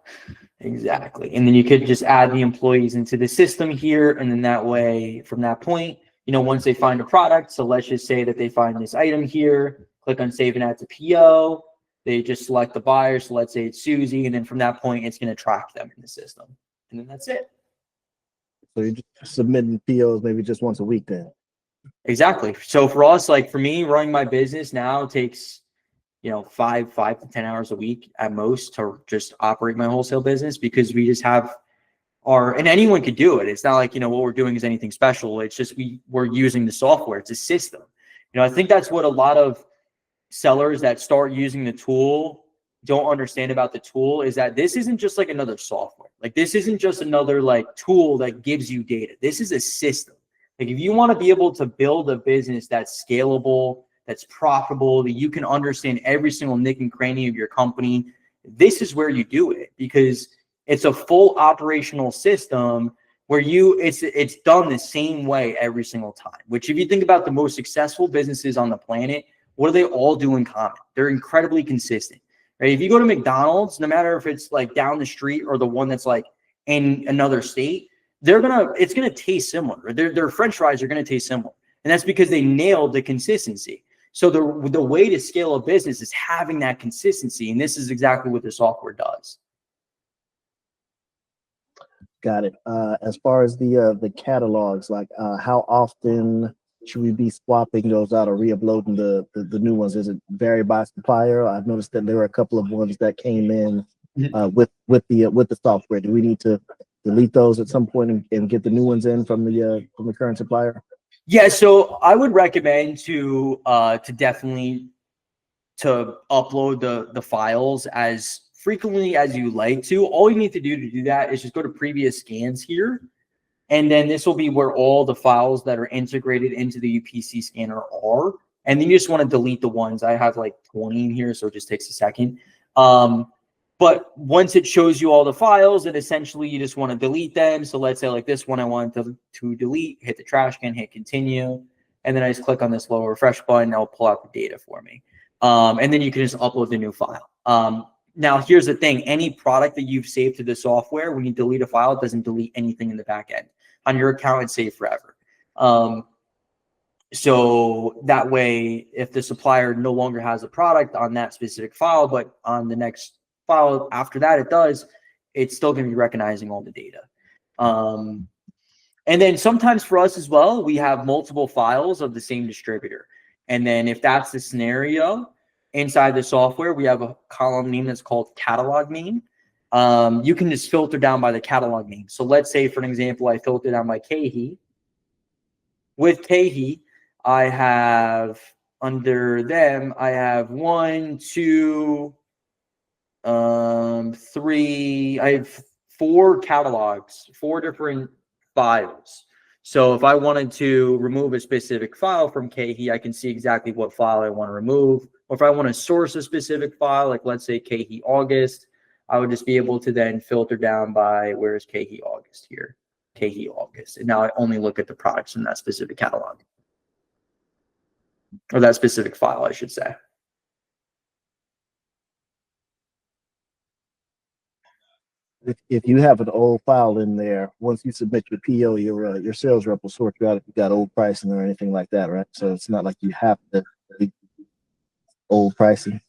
exactly. And then you could just add the employees into the system here. And then that way, from that point, you know, once they find a product, so let's just say that they find this item here, click on save and add to PO. They just select the buyer. So let's say it's Susie. And then from that point, it's going to track them in the system. And then that's it. So you're just submitting POs maybe just once a week then? Exactly. So for us, like for me, running my business now takes, you know, 5 to 10 hours a week at most to just operate my wholesale business, because we just have and anyone could do it. It's not like, you know, what we're doing is anything special. It's just we're using the software. It's a system. You know, I think that's what a lot of sellers that start using the tool don't understand about the tool, is that this isn't just like another software. Like this isn't just another like tool that gives you data. This is a system. Like if you want to be able to build a business that's scalable, that's profitable, that you can understand every single nick and cranny of your company, this is where you do it, because it's a full operational system where it's done the same way every single time. Which if you think about the most successful businesses on the planet, what do they all do in common? They're incredibly consistent, right? If you go to McDonald's, no matter if it's like down the street or the one that's like in another state, it's gonna taste similar. Their French fries are gonna taste similar, and that's because they nailed the consistency. So the way to scale a business is having that consistency, and this is exactly what the software does. Got it. As far as the catalogs, like how often should we be swapping those out or re-uploading the new ones? Is it vary by supplier? I've noticed that there were a couple of ones that came in with the software. Do we need to delete those at some point and get the new ones in from the current supplier? Yeah, so I would recommend to definitely to upload the files as frequently as you like to. All you need to do that is just go to previous scans here, and then this will be where all the files that are integrated into the UPC scanner are. And then you just want to delete the ones. I have like 20 in here, so it just takes a second. But once it shows you all the files, and essentially you just want to delete them. So let's say like this one I want to delete, hit the trash can, hit continue, and then I just click on this little refresh button, it'll pull out the data for me. And then you can just upload the new file. Now, here's the thing. Any product that you've saved to the software, when you delete a file, it doesn't delete anything in the back end. On your account, it's saved forever. So that way, if the supplier no longer has a product on that specific file, but on the next file after that, it does, it's still going to be recognizing all the data. And then sometimes for us as well, we have multiple files of the same distributor. And then if that's the scenario, inside the software, we have a column name that's called catalog name. You can just filter down by the catalog name. So let's say, for an example, I filter down by KHE. With KHE, I have under them, I have 1, 2, 3. I have 4 catalogs, 4 different files. So if I wanted to remove a specific file from KHE, I can see exactly what file I want to remove. Or if I want to source a specific file, like let's say KHE August, I would just be able to then filter down by where's KHE August here, KHE August. And now I only look at the products in that specific catalog. Or that specific file, I should say. If you have an old file in there, once you submit your PO, your sales rep will sort you out if you got old pricing or anything like that, right? So it's not like you have to delete old pricing.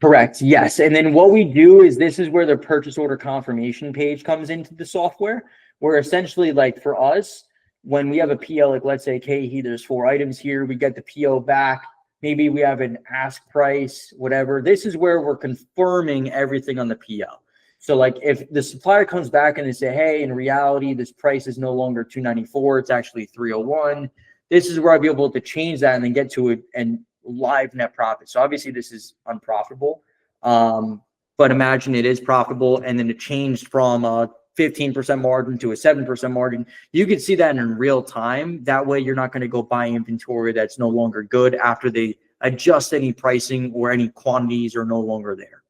Correct. Yes. And then what we do is this is where the purchase order confirmation page comes into the software, where essentially, like for us, when we have a PO, like let's say KHE, there's 4 items here, we get the PO back. Maybe we have an ask price, whatever. This is where we're confirming everything on the PO. So like if the supplier comes back and they say, hey, in reality, this price is no longer $294, it's actually $301. This is where I'd be able to change that and then get to it and live net profit. So obviously this is unprofitable, but imagine it is profitable and then it changed from a 15% margin to a 7% margin. You can see that in real time. That way you're not going to go buy inventory that's no longer good after they adjust any pricing or any quantities are no longer there.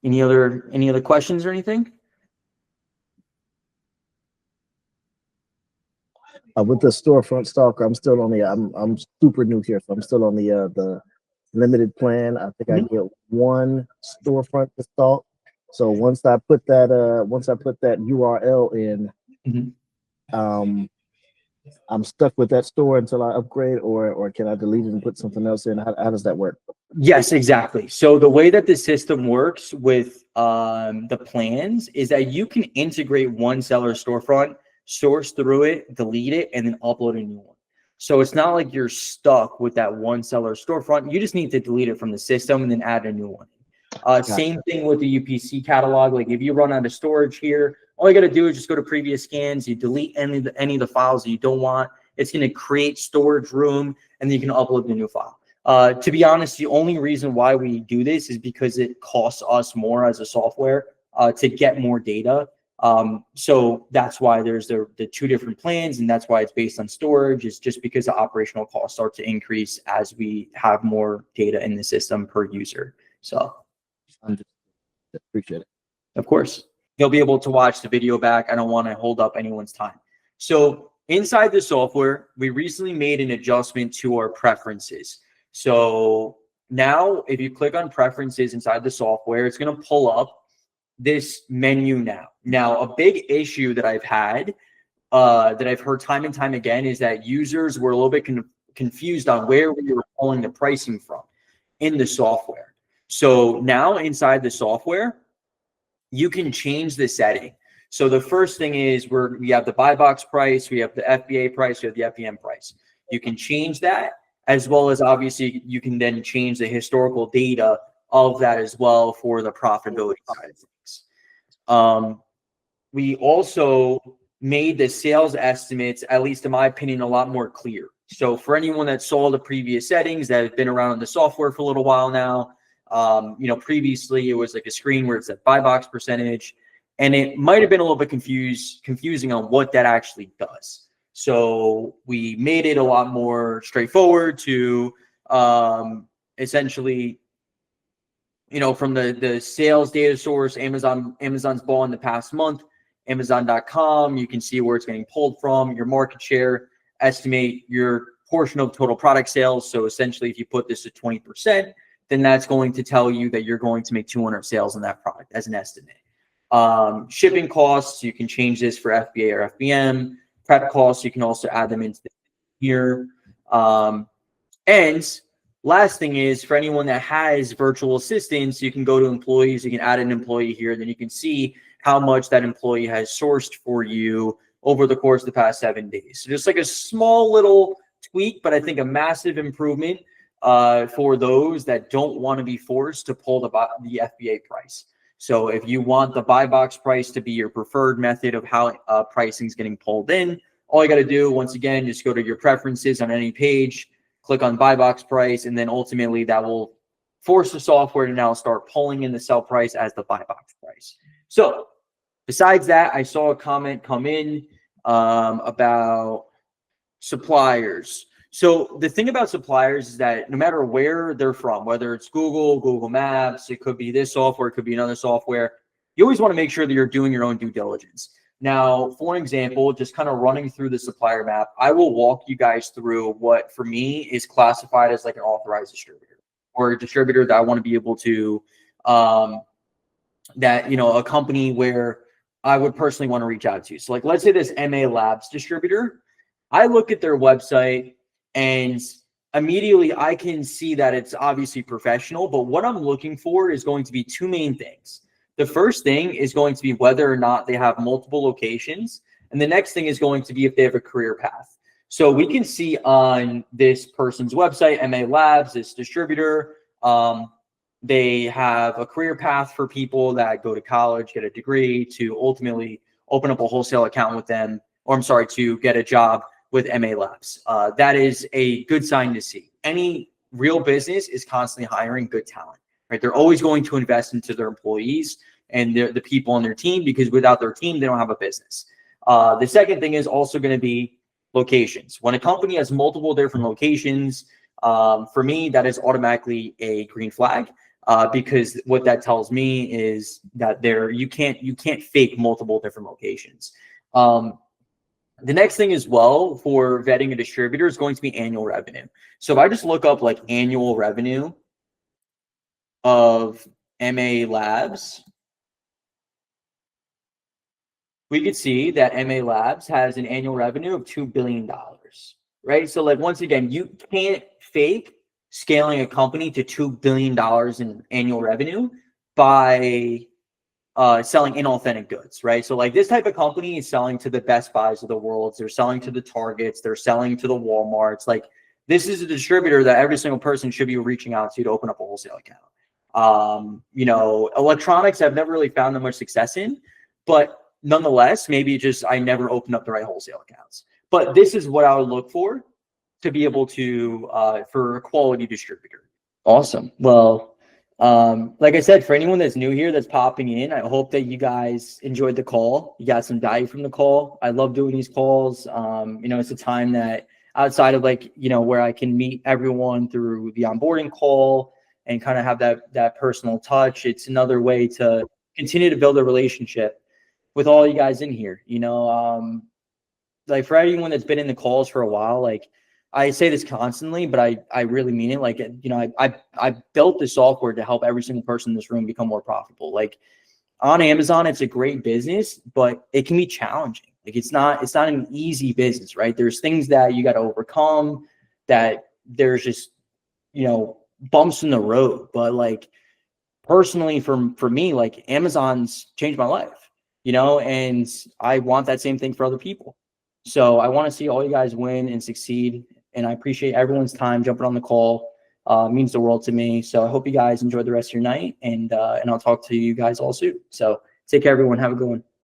Any other questions or anything? With the storefront stalker, I'm still on I'm super new here, so I'm still on the limited plan. I think I get 1 storefront to stalk. So once I put that URL in, I'm stuck with that store until I upgrade, or can I delete it and put something else in? How does that work? Yes, exactly. So the way that the system works with the plans is that you can integrate one seller storefront, source through it, delete it, and then upload a new one. So it's not like you're stuck with that one seller storefront. You just need to delete it from the system and then add a new one. Same thing with the UPC catalog. Like if you run out of storage here, all you got to do is just go to previous scans. You delete any of the files that you don't want. It's going to create storage room, and then you can upload the new file. To be honest, the only reason why we do this is because it costs us more as a software to get more data. So that's why there's the 2 different plans, and that's why it's based on storage. It's just because the operational costs start to increase as we have more data in the system per user. So Appreciate it. Of course. they'll be able to watch the video back. I don't want to hold up anyone's time. So inside the software, we recently made an adjustment to our preferences. So now if you click on preferences inside the software, it's going to pull up this menu now. Now, a big issue that I've had, that I've heard time and time again, is that users were a little bit confused on where we were pulling the pricing from in the software. So now inside the software, you can change the setting. So the first thing is we have the buy box price, we have the FBA price, we have the FBM price. You can change that, as well as obviously you can then change the historical data of that as well for the profitability side of things. We also made the sales estimates, at least in my opinion, a lot more clear. So for anyone that saw the previous settings that have been around in the software for a little while now, previously it was like a screen where it said buy box percentage, and it might have been a little bit confusing on what that actually does. So we made it a lot more straightforward to essentially, from the sales data source, Amazon's ball in the past month, Amazon.com, you can see where it's getting pulled from, your market share, estimate your portion of total product sales. So essentially, if you put this to 20%, then that's going to tell you that you're going to make 200 sales on that product as an estimate. Shipping costs, you can change this for FBA or FBM. Prep costs, you can also add them into here. And last thing is, for anyone that has virtual assistants, you can go to employees, you can add an employee here, then you can see how much that employee has sourced for you over the course of the past 7 days. So just like a small little tweak, but I think a massive improvement for those that don't want to be forced to pull the FBA price. So if you want the buy box price to be your preferred method of how pricing is getting pulled in, all you got to do, once again, just go to your preferences on any page, click on buy box price, and then ultimately that will force the software to now start pulling in the sell price as the buy box price. So besides that, I saw a comment come in about suppliers. So the thing about suppliers is that no matter where they're from, whether it's Google Maps, it could be this software, it could be another software, you always want to make sure that you're doing your own due diligence. Now, for an example, just kind of running through the supplier map, I will walk you guys through what for me is classified as like an authorized distributor, or a distributor that I want to be able to, a company where I would personally want to reach out to. So like, let's say this MA Labs distributor, I look at their website and immediately I can see that it's obviously professional, but what I'm looking for is going to be two main things. The first thing is going to be whether or not they have multiple locations. And the next thing is going to be if they have a career path. So we can see on this person's website, MA Labs, this distributor, they have a career path for people that go to college, get a degree, to ultimately open up a wholesale account with them, to get a job with MA Labs. That is a good sign to see. Any real business is constantly hiring good talent, right? They're always going to invest into their employees and the people on their team, because without their team, they don't have a business. The second thing is also going to be locations. When a company has multiple different locations, for me, that is automatically a green flag, because what that tells me is that you can't fake multiple different locations. The next thing as well for vetting a distributor is going to be annual revenue. So if I just look up like annual revenue of MA Labs, we could see that MA Labs has an annual revenue of $2 billion, right? So like, once again, you can't fake scaling a company to $2 billion in annual revenue by selling inauthentic goods, right? So like, this type of company is selling to the Best Buys of the world. They're selling to the Targets. They're selling to the Walmarts. Like, this is a distributor that every single person should be reaching out to open up a wholesale account. Electronics I've never really found that much success in, but nonetheless, maybe just I never opened up the right wholesale accounts. But this is what I would look for to be able to for a quality distributor. Awesome. Well, like I said, for anyone that's new here, that's popping in, I hope that you guys enjoyed the call. You got some value from the call. I love doing these calls. It's a time that outside of where I can meet everyone through the onboarding call and kind of have that personal touch. It's another way to continue to build a relationship with all you guys in here. Like for anyone that's been in the calls for a while, like I say this constantly, but I really mean it. Like, I built this software to help every single person in this room become more profitable. Like on Amazon, it's a great business, but it can be challenging. Like it's not an easy business, right? There's things that you got to overcome, that there's just, bumps in the road. But like personally for me, like Amazon's changed my life, and I want that same thing for other people. So I want to see all you guys win and succeed. And I appreciate everyone's time jumping on the call. Means the world to me. So I hope you guys enjoy the rest of your night, and I'll talk to you guys all soon. So take care, everyone. Have a good one.